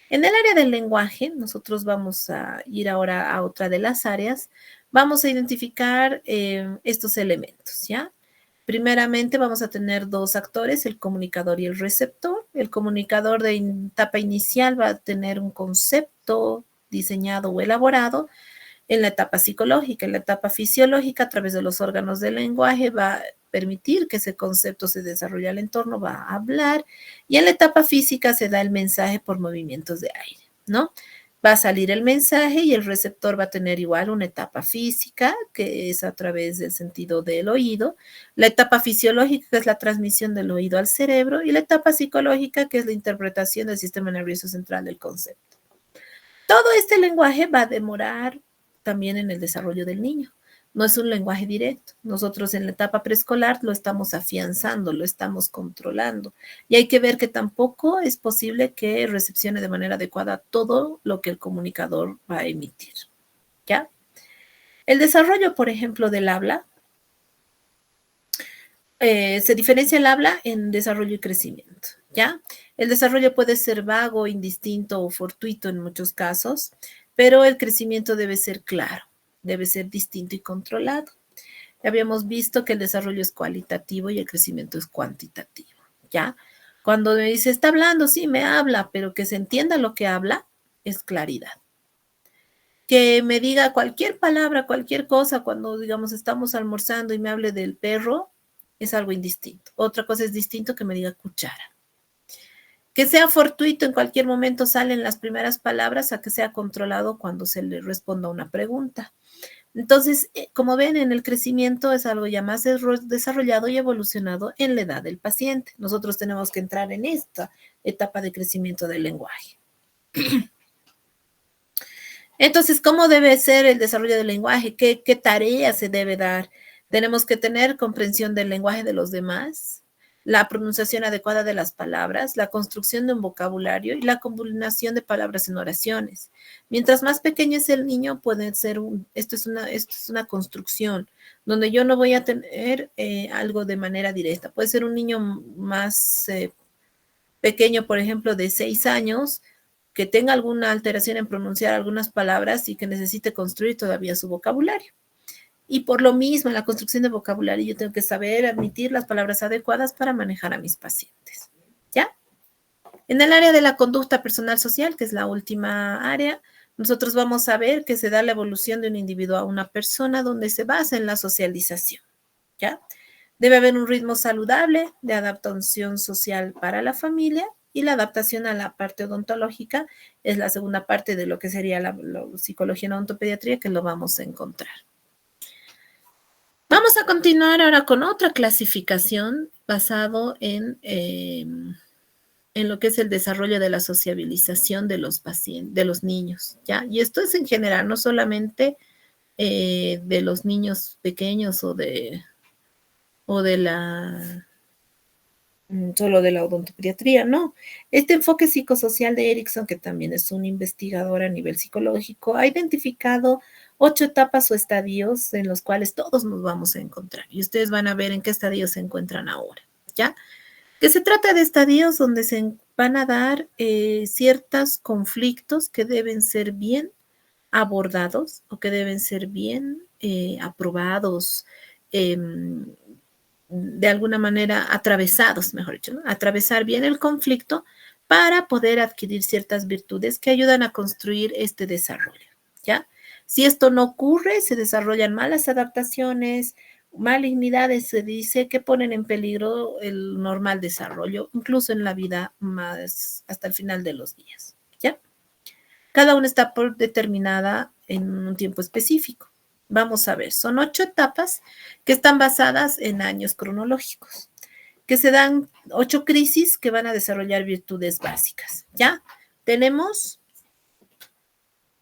En el área del lenguaje, nosotros vamos a ir ahora a otra de las áreas, vamos a identificar estos elementos, ¿ya? Primeramente vamos a tener dos actores, el comunicador y el receptor. El comunicador de etapa inicial va a tener un concepto diseñado o elaborado en la etapa psicológica. En la etapa fisiológica, a través de los órganos del lenguaje, va a permitir que ese concepto se desarrolle al entorno, va a hablar, y en la etapa física se da el mensaje por movimientos de aire, ¿no? Va a salir el mensaje y el receptor va a tener igual una etapa física, que es a través del sentido del oído, la etapa fisiológica, que es la transmisión del oído al cerebro, y la etapa psicológica, que es la interpretación del sistema nervioso central del concepto. Todo este lenguaje va a demorar también en el desarrollo del niño. No es un lenguaje directo. Nosotros en la etapa preescolar lo estamos afianzando, lo estamos controlando. Y hay que ver que tampoco es posible que recepcione de manera adecuada todo lo que el comunicador va a emitir. ¿Ya? El desarrollo, por ejemplo, del habla, se diferencia el habla en desarrollo y crecimiento. ¿Ya? El desarrollo puede ser vago, indistinto o fortuito en muchos casos, pero el crecimiento debe ser claro, debe ser distinto y controlado. Ya habíamos visto que el desarrollo es cualitativo y el crecimiento es cuantitativo, ¿ya? Cuando me dice, está hablando, sí, me habla, pero que se entienda lo que habla, es claridad. Que me diga cualquier palabra, cualquier cosa, cuando, digamos, estamos almorzando y me hable del perro, es algo indistinto. Otra cosa es distinto que me diga cuchara. Que sea fortuito, en cualquier momento salen las primeras palabras, a que sea controlado cuando se le responda una pregunta. Entonces, como ven, en el crecimiento es algo ya más desarrollado y evolucionado en la edad del paciente. Nosotros tenemos que entrar en esta etapa de crecimiento del lenguaje. Entonces, ¿cómo debe ser el desarrollo del lenguaje? ¿Qué tarea se debe dar? Tenemos que tener comprensión del lenguaje de los demás, la pronunciación adecuada de las palabras, la construcción de un vocabulario y la combinación de palabras en oraciones. Mientras más pequeño es el niño, puede ser esto es una construcción, donde yo no voy a tener algo de manera directa. Puede ser un niño más pequeño, por ejemplo, de 6 años, que tenga alguna alteración en pronunciar algunas palabras y que necesite construir todavía su vocabulario. Y por lo mismo, en la construcción de vocabulario, yo tengo que saber admitir las palabras adecuadas para manejar a mis pacientes. ¿Ya? En el área de la conducta personal social, que es la última área, nosotros vamos a ver que se da la evolución de un individuo a una persona donde se basa en la socialización. ¿Ya? Debe haber un ritmo saludable de adaptación social para la familia y la adaptación a la parte odontológica es la segunda parte de lo que sería la psicología en odontopediatría, que lo vamos a encontrar. Vamos a continuar ahora con otra clasificación basado en lo que es el desarrollo de la sociabilización de los pacientes, de los niños, ¿ya? Y esto es en general, no solamente de los niños pequeños o de la solo de la odontopediatría, no. Este enfoque psicosocial de Erickson, que también es un investigador a nivel psicológico, ha identificado 8 etapas o estadios en los cuales todos nos vamos a encontrar. Y ustedes van a ver en qué estadios se encuentran ahora, ¿ya? Que se trata de estadios donde se van a dar ciertos conflictos que deben ser bien abordados o que deben ser bien aprobados, de alguna manera atravesados, mejor dicho, ¿no? Atravesar bien el conflicto para poder adquirir ciertas virtudes que ayudan a construir este desarrollo, ¿ya? Si esto no ocurre, se desarrollan malas adaptaciones, malignidades, se dice, que ponen en peligro el normal desarrollo, incluso en la vida más hasta el final de los días, ¿ya? Cada una está determinada en un tiempo específico. Vamos a ver, son 8 etapas que están basadas en años cronológicos, que se dan 8 crisis que van a desarrollar virtudes básicas, ¿ya? Tenemos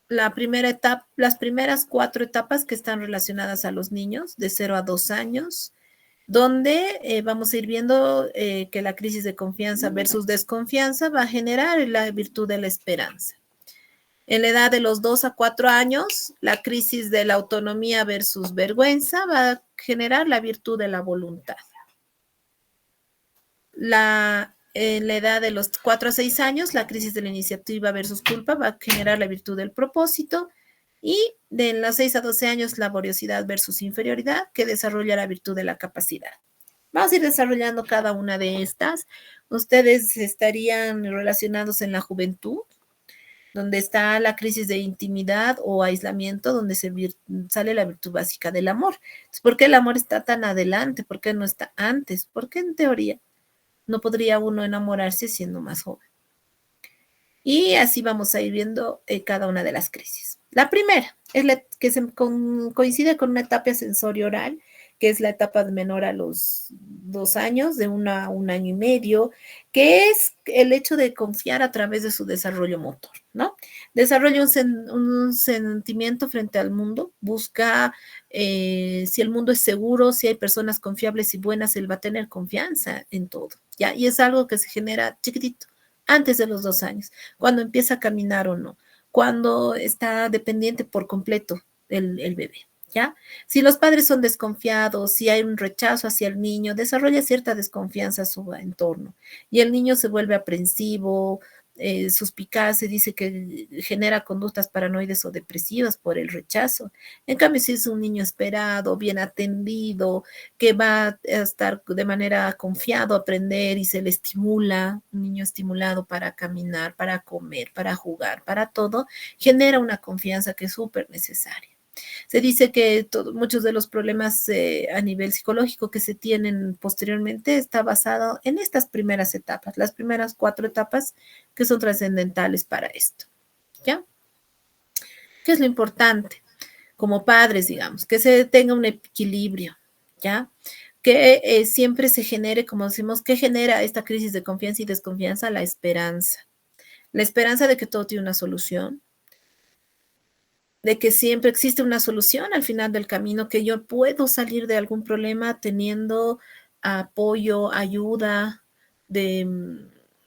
la primera etapa, las primeras 4 etapas que están relacionadas a los niños de 0 a 2 años, donde vamos a ir viendo que la crisis de confianza versus desconfianza va a generar la virtud de la esperanza. En la edad de los 2 a 4 años, la crisis de la autonomía versus vergüenza va a generar la virtud de la voluntad. En la edad de los 4 a 6 años, la crisis de la iniciativa versus culpa va a generar la virtud del propósito. Y de los 6 a 12 años, laboriosidad versus inferioridad, que desarrolla la virtud de la capacidad. Vamos a ir desarrollando cada una de estas. Ustedes estarían relacionados en la juventud, donde está la crisis de intimidad o aislamiento, donde sale la virtud básica del amor. Entonces, ¿por qué el amor está tan adelante? ¿Por qué no está antes? Porque en teoría no podría uno enamorarse siendo más joven. Y así vamos a ir viendo cada una de las crisis. La primera es la que coincide con una etapa sensorio oral, que es la etapa menor a los 2 años, de 1 a 1 año y medio, que es el hecho de confiar a través de su desarrollo motor, ¿no? Desarrolla un sentimiento frente al mundo, busca si el mundo es seguro, si hay personas confiables y buenas, él va a tener confianza en todo, ¿ya? Y es algo que se genera chiquitito, antes de los 2 años, cuando empieza a caminar o no, cuando está dependiente por completo el bebé, ¿ya? Si los padres son desconfiados, si hay un rechazo hacia el niño, desarrolla cierta desconfianza a su entorno y el niño se vuelve aprensivo, suspicaz, se dice que genera conductas paranoides o depresivas por el rechazo. En cambio, si es un niño esperado, bien atendido, que va a estar de manera confiado a aprender y se le estimula, un niño estimulado para caminar, para comer, para jugar, para todo, genera una confianza que es súper necesaria. Se dice que muchos de los problemas a nivel psicológico que se tienen posteriormente está basado en estas primeras etapas, las primeras 4 etapas que son trascendentales para esto, ¿ya? ¿Qué es lo importante? Como padres, digamos, que se tenga un equilibrio, ¿ya? Que siempre se genere, como decimos, ¿qué genera esta crisis de confianza y desconfianza? La esperanza. La esperanza de que todo tiene una solución, de que siempre existe una solución al final del camino, que yo puedo salir de algún problema teniendo apoyo, ayuda de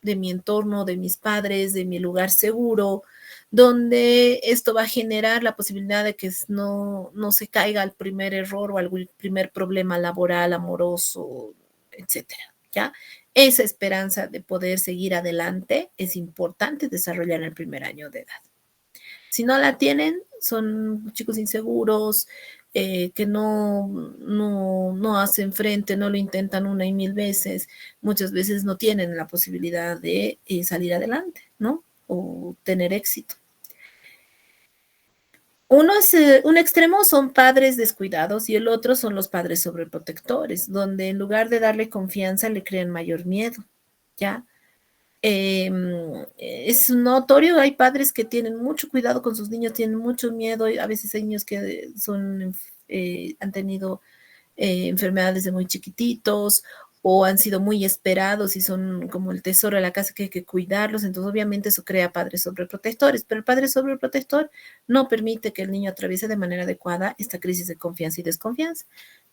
mi entorno, de mis padres, de mi lugar seguro, donde esto va a generar la posibilidad de que no se caiga al primer error o al primer problema laboral, amoroso, etcétera, ¿ya? Esa esperanza de poder seguir adelante es importante desarrollar en el primer año de edad. Si no la tienen, son chicos inseguros, que no hacen frente, no lo intentan 1 y 1000 veces, muchas veces no tienen la posibilidad de salir adelante, ¿no? O tener éxito. Un extremo son padres descuidados y el otro son los padres sobreprotectores, donde en lugar de darle confianza le crean mayor miedo, ¿ya? Es notorio, hay padres que tienen mucho cuidado con sus niños, tienen mucho miedo, y a veces hay niños que han tenido enfermedades de muy chiquititos o han sido muy esperados y son como el tesoro de la casa que hay que cuidarlos. Entonces, obviamente eso crea padres sobreprotectores, pero el padre sobreprotector no permite que el niño atraviese de manera adecuada esta crisis de confianza y desconfianza.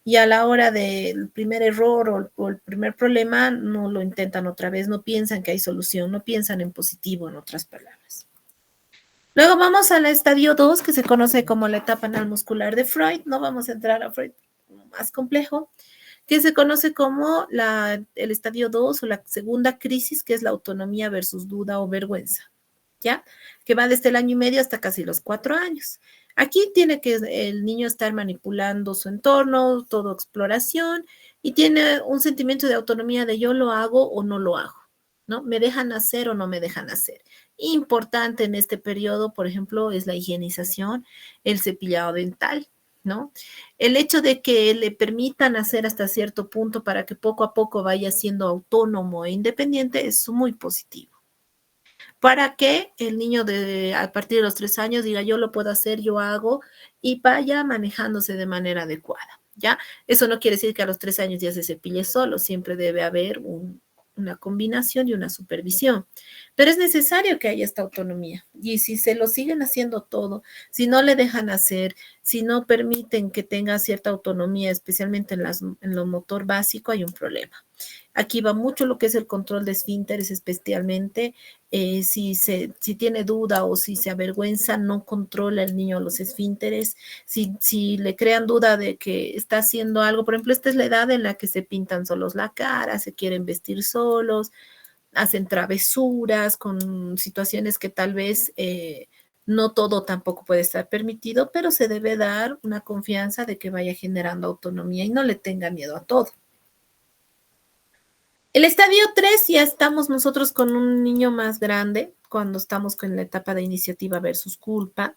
Y a la hora del primer error o el primer problema, no lo intentan otra vez, no piensan que hay solución, no piensan en positivo, en otras palabras. Luego vamos al estadio 2, que se conoce como la etapa anal muscular de Freud. No vamos a entrar a Freud más complejo, que se conoce como el estadio 2 o la segunda crisis, que es la autonomía versus duda o vergüenza, ¿ya? Que va desde el año y medio hasta casi los 4 años. Aquí tiene que el niño estar manipulando su entorno, todo exploración, y tiene un sentimiento de autonomía de yo lo hago o no lo hago, ¿no? ¿Me dejan hacer o no me dejan hacer? Importante en este periodo, por ejemplo, es la higienización, el cepillado dental, ¿no? El hecho de que le permitan hacer hasta cierto punto para que poco a poco vaya siendo autónomo e independiente es muy positivo. Para que el niño a partir de los 3 años diga yo lo puedo hacer, yo hago y vaya manejándose de manera adecuada, ¿ya? Eso no quiere decir que a los 3 años ya se cepille solo, siempre debe haber una combinación y una supervisión. Pero es necesario que haya esta autonomía. Y si se lo siguen haciendo todo, si no le dejan hacer, si no permiten que tenga cierta autonomía, especialmente en lo motor básico, hay un problema. Aquí va mucho lo que es el control de esfínteres, especialmente si tiene duda o si se avergüenza, no controla el niño los esfínteres. Si le crean duda de que está haciendo algo, por ejemplo, esta es la edad en la que se pintan solos la cara, se quieren vestir solos, hacen travesuras con situaciones que tal vez no todo tampoco puede estar permitido, pero se debe dar una confianza de que vaya generando autonomía y no le tenga miedo a todo. El estadio 3 ya estamos nosotros con un niño más grande, cuando estamos con la etapa de iniciativa versus culpa.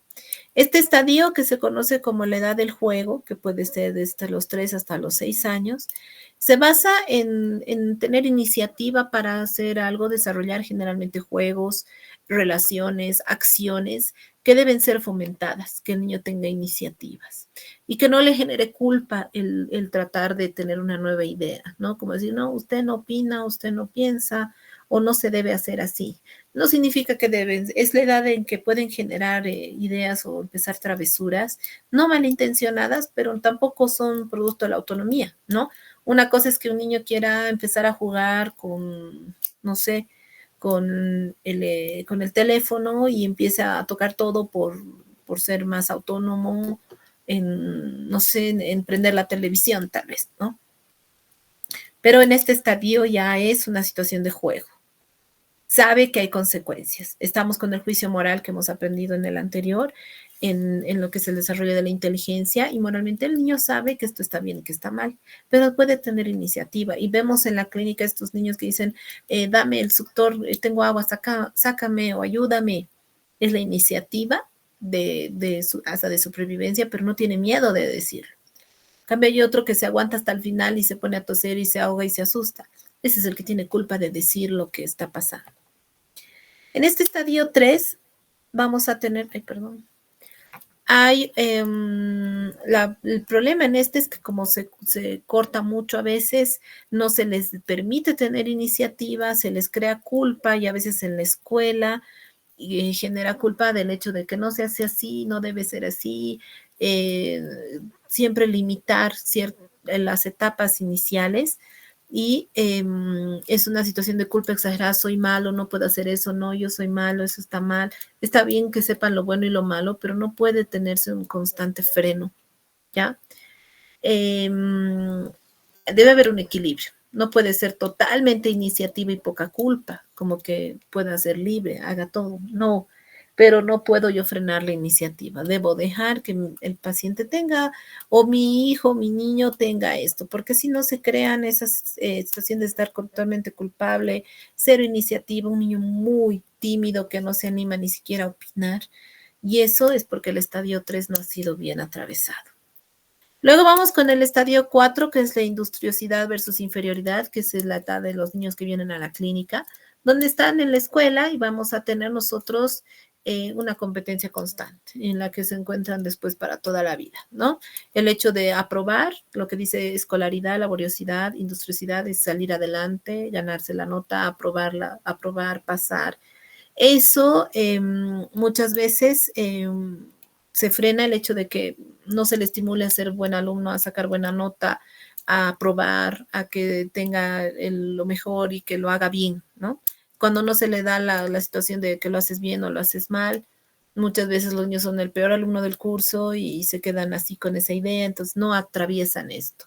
Este estadio, que se conoce como la edad del juego, que puede ser desde los 3 hasta los 6 años, se basa en tener iniciativa para hacer algo, desarrollar generalmente juegos, relaciones, acciones que deben ser fomentadas, que el niño tenga iniciativas y que no le genere culpa el tratar de tener una nueva idea, ¿no? Como decir, no, usted no opina, usted no piensa o no se debe hacer así. No significa que deben, es la edad en que pueden generar ideas o empezar travesuras, no malintencionadas, pero tampoco son producto de la autonomía, ¿no? Una cosa es que un niño quiera empezar a jugar con, no sé, con el teléfono y empieza a tocar todo por ser más autónomo, no sé, en prender la televisión tal vez, ¿no? Pero en este estadio ya es una situación de juego. Sabe que hay consecuencias. Estamos con el juicio moral que hemos aprendido en el anterior, en lo que es el desarrollo de la inteligencia, y moralmente el niño sabe que esto está bien y que está mal, pero puede tener iniciativa. Y vemos en la clínica estos niños que dicen, dame el suctor, tengo agua, sácame o ayúdame. Es la iniciativa hasta de supervivencia, pero no tiene miedo de decirlo. En cambio, hay otro que se aguanta hasta el final y se pone a toser y se ahoga y se asusta. Ese es el que tiene culpa de decir lo que está pasando. En este estadio 3 vamos a tener, el problema en este es que como se corta mucho a veces, no se les permite tener iniciativa, se les crea culpa y a veces en la escuela y genera culpa del hecho de que no se hace así, no debe ser así, siempre limitar las etapas iniciales y es una situación de culpa exagerada, soy malo, no puedo hacer eso, no, yo soy malo, eso está mal. Está bien que sepan lo bueno y lo malo, pero no puede tenerse un constante freno, ¿ya? Debe haber un equilibrio. No puede ser totalmente iniciativa y poca culpa, como que pueda ser libre, haga todo. No, pero no puedo yo frenar la iniciativa. Debo dejar que el paciente tenga, o mi hijo, mi niño tenga esto, porque si no se crean esas situaciones de estar totalmente culpable, cero iniciativa, un niño muy tímido que no se anima ni siquiera a opinar. Y eso es porque el estadio 3 no ha sido bien atravesado. Luego vamos con el estadio 4, que es la industriosidad versus inferioridad, que es la etapa de los niños que vienen a la clínica. donde están en la escuela y vamos a tener nosotros una competencia constante en la que se encuentran después para toda la vida, ¿no? El hecho de aprobar, lo que dice escolaridad, laboriosidad, industriosidad, es salir adelante, ganarse la nota, aprobarla, aprobar, pasar. Eso muchas veces se frena el hecho de que no se le estimule a ser buen alumno, a sacar buena nota, a aprobar, a que tenga lo mejor y que lo haga bien, ¿no? Cuando no se le da la situación de que lo haces bien o lo haces mal, muchas veces los niños son el peor alumno del curso y se quedan así con esa idea, entonces no atraviesan esto.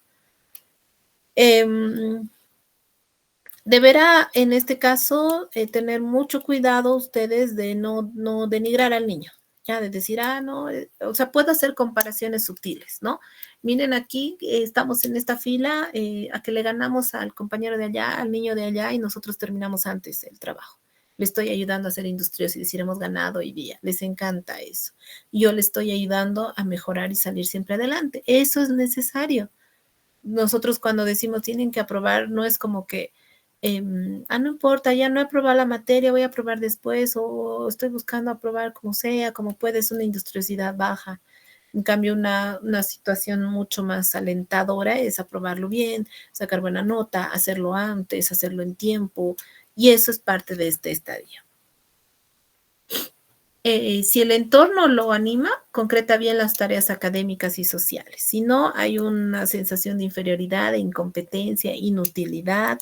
Deberá, en este caso, tener mucho cuidado ustedes de no denigrar al niño, ya de decir, no, o sea, puedo hacer comparaciones sutiles, ¿no? Miren aquí, estamos en esta fila, a que le ganamos al compañero de allá, al niño de allá, y nosotros terminamos antes el trabajo. Le estoy ayudando a ser industrioso y decir, hemos ganado hoy día. Les encanta eso. Yo le estoy ayudando a mejorar y salir siempre adelante. Eso es necesario. Nosotros cuando decimos tienen que aprobar, no es como que, no importa, ya no he aprobado la materia, voy a aprobar después, o estoy buscando aprobar como sea, como puede, es una industriosidad baja. En cambio, una situación mucho más alentadora es aprobarlo bien, sacar buena nota, hacerlo antes, hacerlo en tiempo, y eso es parte de este estadio. Si el entorno lo anima, concreta bien las tareas académicas y sociales. Si no, hay una sensación de inferioridad, de incompetencia, inutilidad.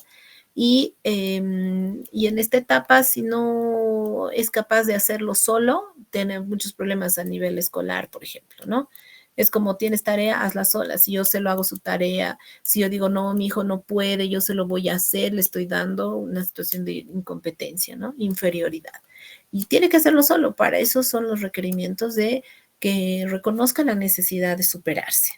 Y en esta etapa, si no es capaz de hacerlo solo, tiene muchos problemas a nivel escolar, por ejemplo, ¿no? Es como tienes tarea, hazla sola. Si yo se lo hago su tarea, si yo digo, no, mi hijo no puede, yo se lo voy a hacer, le estoy dando una situación de incompetencia, ¿no? Inferioridad. Y tiene que hacerlo solo. Para eso son los requerimientos de que reconozca la necesidad de superarse.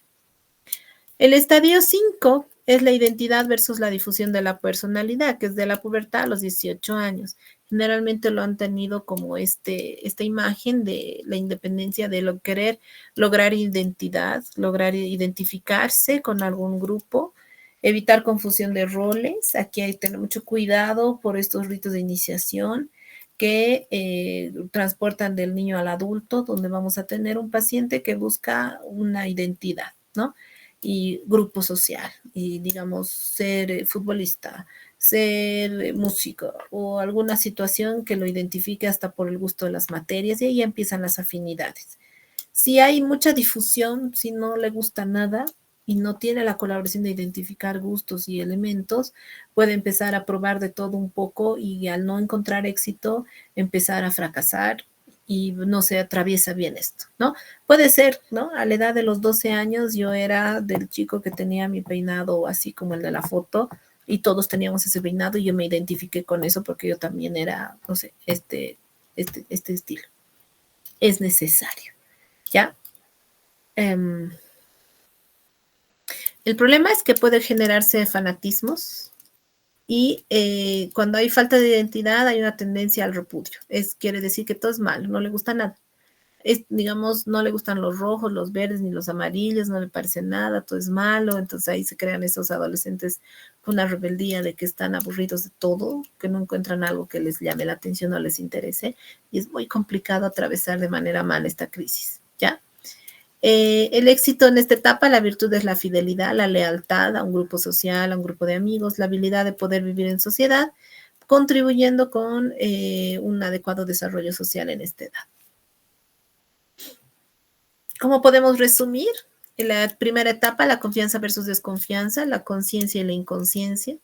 El estadio 5 es la identidad versus la difusión de la personalidad, que es de la pubertad a los 18 años. Generalmente lo han tenido como esta imagen de la independencia de lo querer lograr identidad, lograr identificarse con algún grupo, evitar confusión de roles. Aquí hay que tener mucho cuidado por estos ritos de iniciación que transportan del niño al adulto, donde vamos a tener un paciente que busca una identidad, ¿no? Y grupo social, y digamos, ser futbolista, ser músico o alguna situación que lo identifique hasta por el gusto de las materias, y ahí empiezan las afinidades. Si hay mucha difusión, si no le gusta nada y no tiene la colaboración de identificar gustos y elementos, puede empezar a probar de todo un poco y al no encontrar éxito, empezar a fracasar y no se atraviesa bien esto, ¿no? Puede ser, ¿no? A la edad de los 12 años yo era del chico que tenía mi peinado así como el de la foto y todos teníamos ese peinado y yo me identifiqué con eso porque yo también era, no sé, este estilo. Es necesario, ¿ya? El problema es que puede generarse fanatismos y cuando hay falta de identidad hay una tendencia al repudio. Quiere decir que todo es malo, no le gusta nada. Digamos, no le gustan los rojos, los verdes ni los amarillos, no le parece nada, todo es malo. Entonces ahí se crean esos adolescentes con una rebeldía de que están aburridos de todo, que no encuentran algo que les llame la atención o les interese. Y es muy complicado atravesar de manera mala esta crisis, ¿ya? El éxito en esta etapa, la virtud es la fidelidad, la lealtad a un grupo social, a un grupo de amigos, la habilidad de poder vivir en sociedad, contribuyendo con un adecuado desarrollo social en esta edad. ¿Cómo podemos resumir? En la primera etapa, la confianza versus desconfianza, la conciencia y la inconsciencia.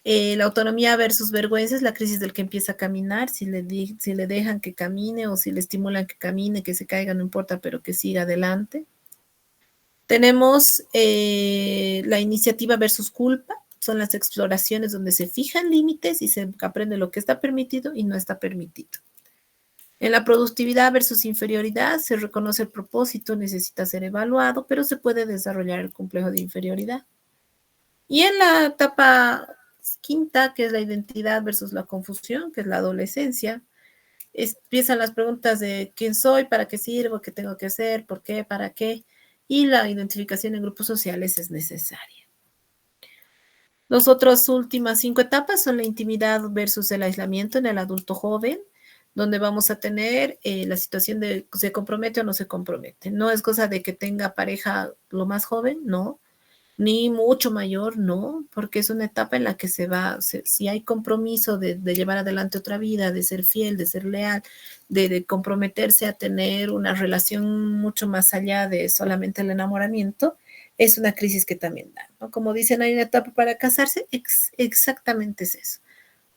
La autonomía versus vergüenza es la crisis del que empieza a caminar, si le dejan que camine o si le estimulan que camine, que se caiga, no importa, pero que siga adelante. Tenemos la iniciativa versus culpa, son las exploraciones donde se fijan límites y se aprende lo que está permitido y no está permitido. En la productividad versus inferioridad se reconoce el propósito, necesita ser evaluado, pero se puede desarrollar el complejo de inferioridad. Y en la etapa quinta, que es la identidad versus la confusión, que es la adolescencia, empiezan las preguntas de quién soy, para qué sirvo, qué tengo que hacer, por qué, para qué, y la identificación en grupos sociales es necesaria. Las otras últimas 5 etapas son la intimidad versus el aislamiento en el adulto joven, donde vamos a tener la situación de se compromete o no se compromete. No es cosa de que tenga pareja lo más joven, no, ni mucho mayor, no, porque es una etapa en la que si hay compromiso de llevar adelante otra vida, de ser fiel, de ser leal, de comprometerse a tener una relación mucho más allá de solamente el enamoramiento, es una crisis que también da, ¿no? Como dicen, hay una etapa para casarse, exactamente es eso,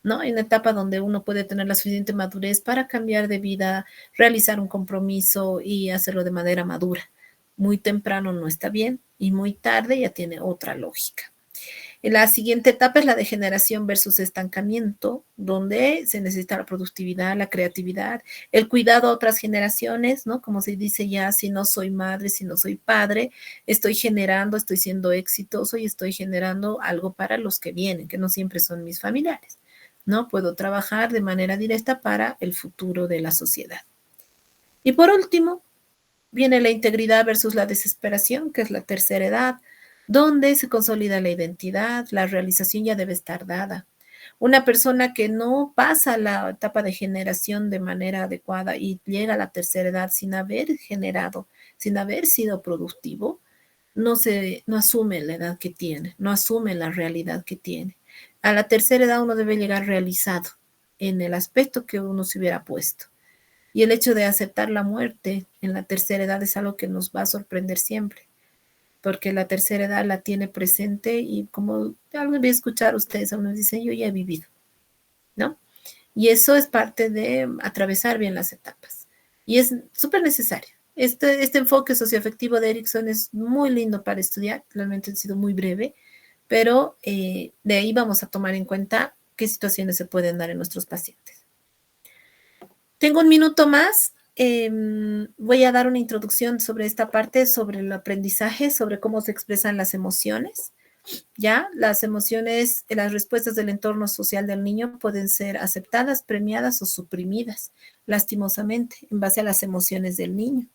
¿no? Hay una etapa donde uno puede tener la suficiente madurez para cambiar de vida, realizar un compromiso y hacerlo de manera madura. Muy temprano no está bien y muy tarde ya tiene otra lógica. La siguiente etapa es la de generación versus estancamiento, donde se necesita la productividad, la creatividad, el cuidado a otras generaciones, ¿no? Como se dice ya, si no soy madre, si no soy padre, estoy generando, estoy siendo exitoso y estoy generando algo para los que vienen, que no siempre son mis familiares, ¿no? Puedo trabajar de manera directa para el futuro de la sociedad. Y por último, viene la integridad versus la desesperación, que es la tercera edad, donde se consolida la identidad, la realización ya debe estar dada. Una persona que no pasa la etapa de generación de manera adecuada y llega a la tercera edad sin haber generado, sin haber sido productivo, no asume la edad que tiene, no asume la realidad que tiene. A la tercera edad uno debe llegar realizado en el aspecto que uno se hubiera puesto. Y el hecho de aceptar la muerte en la tercera edad es algo que nos va a sorprender siempre, porque la tercera edad la tiene presente y como algo voy a escuchar ustedes, uno dice, yo ya he vivido, ¿no? Y eso es parte de atravesar bien las etapas. Y es súper necesario. Este enfoque socioafectivo de Erickson es muy lindo para estudiar, realmente ha sido muy breve, pero de ahí vamos a tomar en cuenta qué situaciones se pueden dar en nuestros pacientes. Tengo un minuto más. Voy a dar una introducción sobre esta parte, sobre el aprendizaje, sobre cómo se expresan las emociones. Ya, las emociones, las respuestas del entorno social del niño pueden ser aceptadas, premiadas o suprimidas, lastimosamente, en base a las emociones del niño.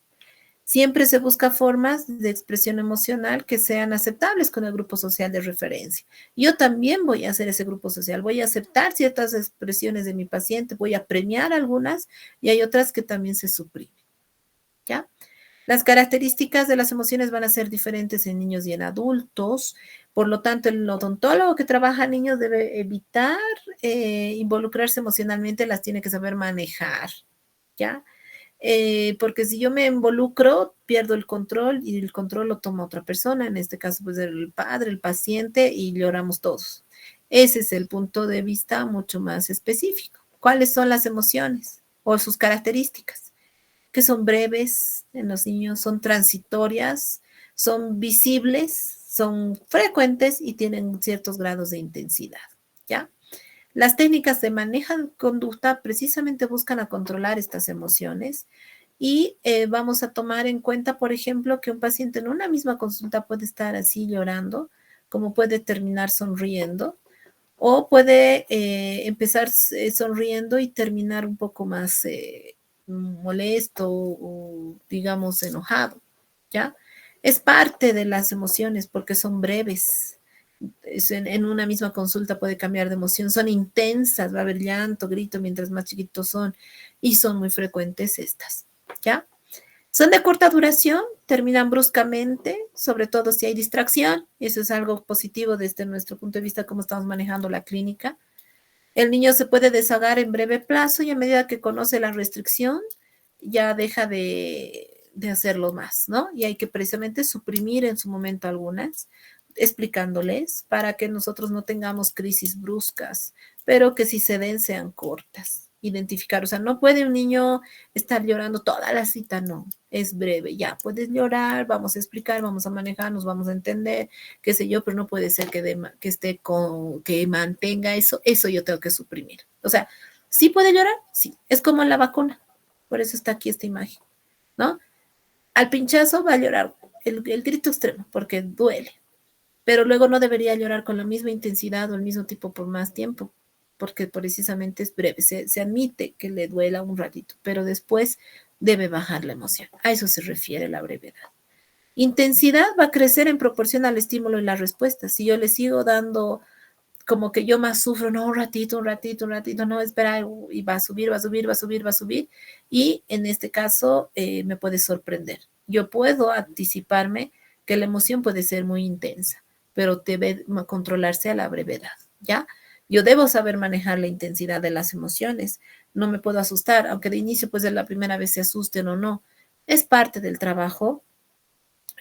Siempre se busca formas de expresión emocional que sean aceptables con el grupo social de referencia. Yo también voy a hacer ese grupo social, voy a aceptar ciertas expresiones de mi paciente, voy a premiar algunas y hay otras que también se suprimen. ¿Ya? Las características de las emociones van a ser diferentes en niños y en adultos, por lo tanto, el odontólogo que trabaja en niños debe evitar involucrarse emocionalmente, las tiene que saber manejar, ¿ya? Porque si yo me involucro, pierdo el control y el control lo toma otra persona, en este caso pues el padre, el paciente y lloramos todos. Ese es el punto de vista mucho más específico. ¿Cuáles son las emociones o sus características? Que son breves en los niños, son transitorias, son visibles, son frecuentes y tienen ciertos grados de intensidad, ¿ya? Las técnicas de manejo de conducta precisamente buscan a controlar estas emociones y vamos a tomar en cuenta, por ejemplo, que un paciente en una misma consulta puede estar así llorando, como puede terminar sonriendo, o puede empezar sonriendo y terminar un poco más molesto o, digamos, enojado, ¿ya? Es parte de las emociones porque son breves. En una misma consulta puede cambiar de emoción, son intensas, va a haber llanto, grito, mientras más chiquitos son, y son muy frecuentes estas, ¿ya? Son de corta duración, terminan bruscamente, sobre todo si hay distracción. Eso es algo positivo desde nuestro punto de vista, cómo estamos manejando la clínica. El niño se puede desahogar en breve plazo y a medida que conoce la restricción, ya deja de hacerlo más, ¿no? Y hay que precisamente suprimir en su momento algunas, explicándoles para que nosotros no tengamos crisis bruscas, pero que si se den sean cortas. Identificar, o sea, no puede un niño estar llorando toda la cita, no, es breve, ya puedes llorar, vamos a explicar, vamos a manejar, nos vamos a entender, qué sé yo, pero no puede ser que esté que mantenga eso yo tengo que suprimir. O sea, ¿sí puede llorar? Sí, es como en la vacuna, por eso está aquí esta imagen, ¿no? Al pinchazo va a llorar el grito extremo, porque duele, pero luego no debería llorar con la misma intensidad o el mismo tipo por más tiempo, porque precisamente es breve, se admite que le duela un ratito, pero después debe bajar la emoción. A eso se refiere la brevedad. Intensidad va a crecer en proporción al estímulo y la respuesta. Si yo le sigo dando como que yo más sufro, no, un ratito, no, espera, y va a subir, va a subir, va a subir, va a subir, y en este caso me puede sorprender. Yo puedo anticiparme que la emoción puede ser muy intensa, pero debe controlarse a la brevedad, ¿ya? Yo debo saber manejar la intensidad de las emociones, no me puedo asustar, aunque de inicio pues de la primera vez se asusten o no, es parte del trabajo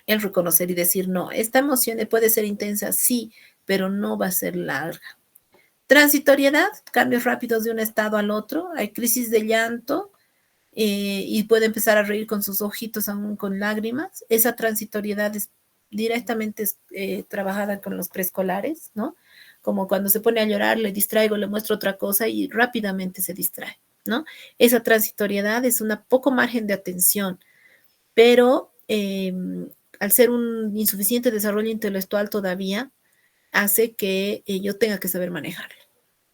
el reconocer y decir, no, esta emoción puede ser intensa, sí, pero no va a ser larga. Transitoriedad, cambios rápidos de un estado al otro, hay crisis de llanto y puede empezar a reír con sus ojitos aún con lágrimas. Esa transitoriedad es directamente trabajada con los preescolares, ¿no? Como cuando se pone a llorar, le distraigo, le muestro otra cosa y rápidamente se distrae, ¿no? Esa transitoriedad es una poco margen de atención, pero al ser un insuficiente desarrollo intelectual todavía, hace que yo tenga que saber manejarlo,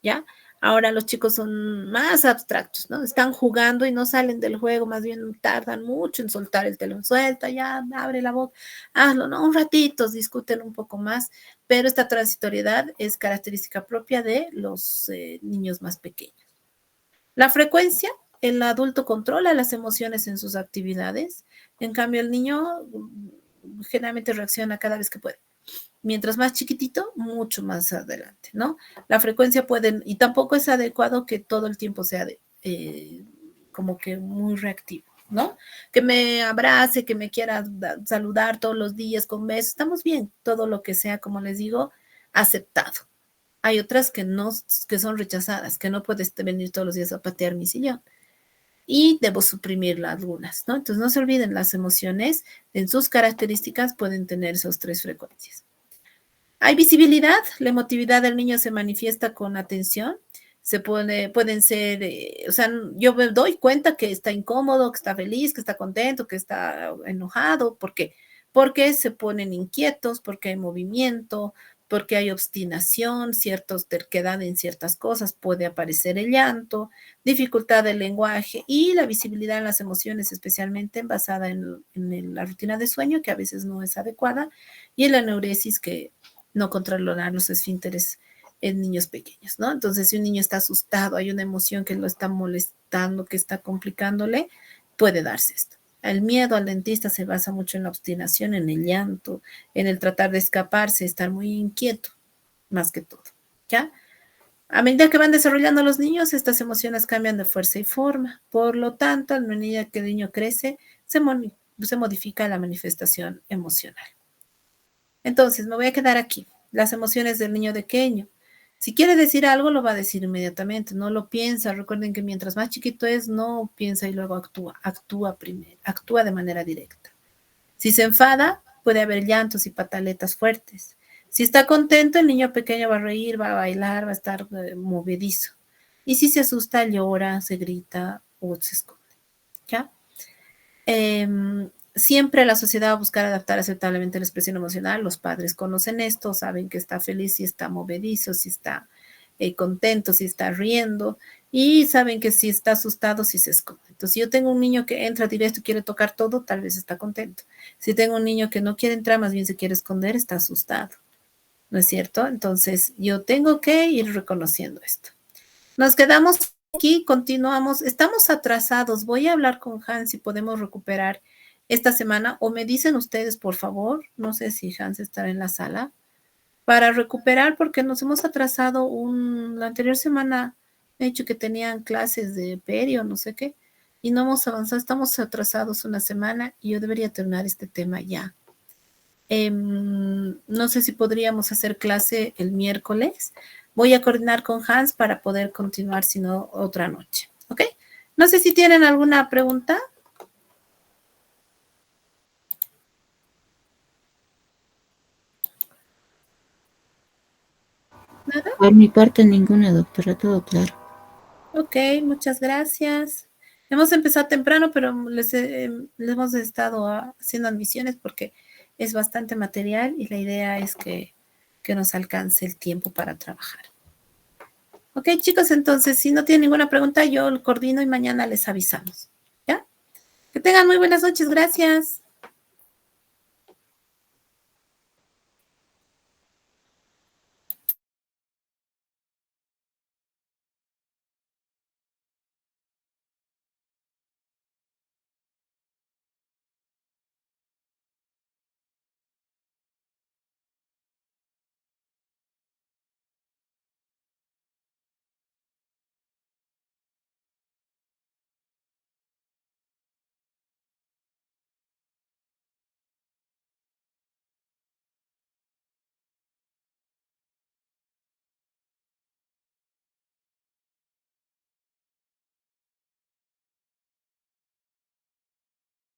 ¿ya? Ahora los chicos son más abstractos, ¿no? Están jugando y no salen del juego, más bien tardan mucho en soltar el teléfono. Suelta, ya, abre la boca, hazlo, ¿no? Un ratito, discuten un poco más, pero esta transitoriedad es característica propia de los niños más pequeños. La frecuencia, el adulto controla las emociones en sus actividades, en cambio el niño generalmente reacciona cada vez que puede. Mientras más chiquitito, mucho más adelante, ¿no? La frecuencia puede, y tampoco es adecuado que todo el tiempo sea como que muy reactivo, ¿no? Que me abrace, que me quiera saludar todos los días con besos, estamos bien, todo lo que sea, como les digo, aceptado. Hay otras que no, que son rechazadas, que no puedes venir todos los días a patear mi sillón. Y debo suprimirla algunas, ¿no? Entonces no se olviden, las emociones en sus características pueden tener esas tres frecuencias. Hay visibilidad, la emotividad del niño se manifiesta con atención, pueden ser, o sea, yo me doy cuenta que está incómodo, que está feliz, que está contento, que está enojado, ¿por qué? Porque se ponen inquietos, porque hay movimiento, porque hay obstinación, cierta terquedad en ciertas cosas, puede aparecer el llanto, dificultad del lenguaje y la visibilidad en las emociones, especialmente basada en la rutina de sueño, que a veces no es adecuada, y en la neuresis que no controlar los esfínteres en niños pequeños, ¿no? Entonces, si un niño está asustado, hay una emoción que lo está molestando, que está complicándole, puede darse esto. El miedo al dentista se basa mucho en la obstinación, en el llanto, en el tratar de escaparse, estar muy inquieto, más que todo, ¿ya? A medida que van desarrollando los niños, estas emociones cambian de fuerza y forma. Por lo tanto, a medida que el niño crece, se modifica la manifestación emocional. Entonces, me voy a quedar aquí. Las emociones del niño pequeño. Si quiere decir algo, lo va a decir inmediatamente, no lo piensa. Recuerden que mientras más chiquito es, no piensa y luego actúa. Actúa primero, actúa de manera directa. Si se enfada, puede haber llantos y pataletas fuertes. Si está contento, el niño pequeño va a reír, va a bailar, va a estar movedizo. Y si se asusta, llora, se grita o se esconde. ¿Ya? Siempre la sociedad va a buscar adaptar aceptablemente la expresión emocional. Los padres conocen esto, saben que está feliz, si está movedizo, si está contento, si está riendo, y saben que si está asustado, si se esconde. Entonces, si yo tengo un niño que entra directo y quiere tocar todo, tal vez está contento. Si tengo un niño que no quiere entrar, más bien se quiere esconder, está asustado. ¿No es cierto? Entonces, yo tengo que ir reconociendo esto. Nos quedamos aquí, continuamos. Estamos atrasados. Voy a hablar con Hans si podemos recuperar esta semana, o me dicen ustedes, por favor, no sé si Hans estará en la sala, para recuperar, porque nos hemos atrasado la anterior semana, he dicho que tenían clases de perio, no sé qué, y no hemos avanzado, estamos atrasados una semana y yo debería terminar este tema ya. No sé si podríamos hacer clase el miércoles. Voy a coordinar con Hans para poder continuar, si no, otra noche. ¿Ok? No sé si tienen alguna pregunta. ¿Nada? Por mi parte, ninguna, doctora, todo claro. Ok, muchas gracias. Hemos empezado temprano, pero les hemos estado haciendo admisiones porque es bastante material y la idea es que nos alcance el tiempo para trabajar. Ok, chicos, entonces, si no tienen ninguna pregunta, yo lo coordino y mañana les avisamos. ¿Ya? Que tengan muy buenas noches. Gracias.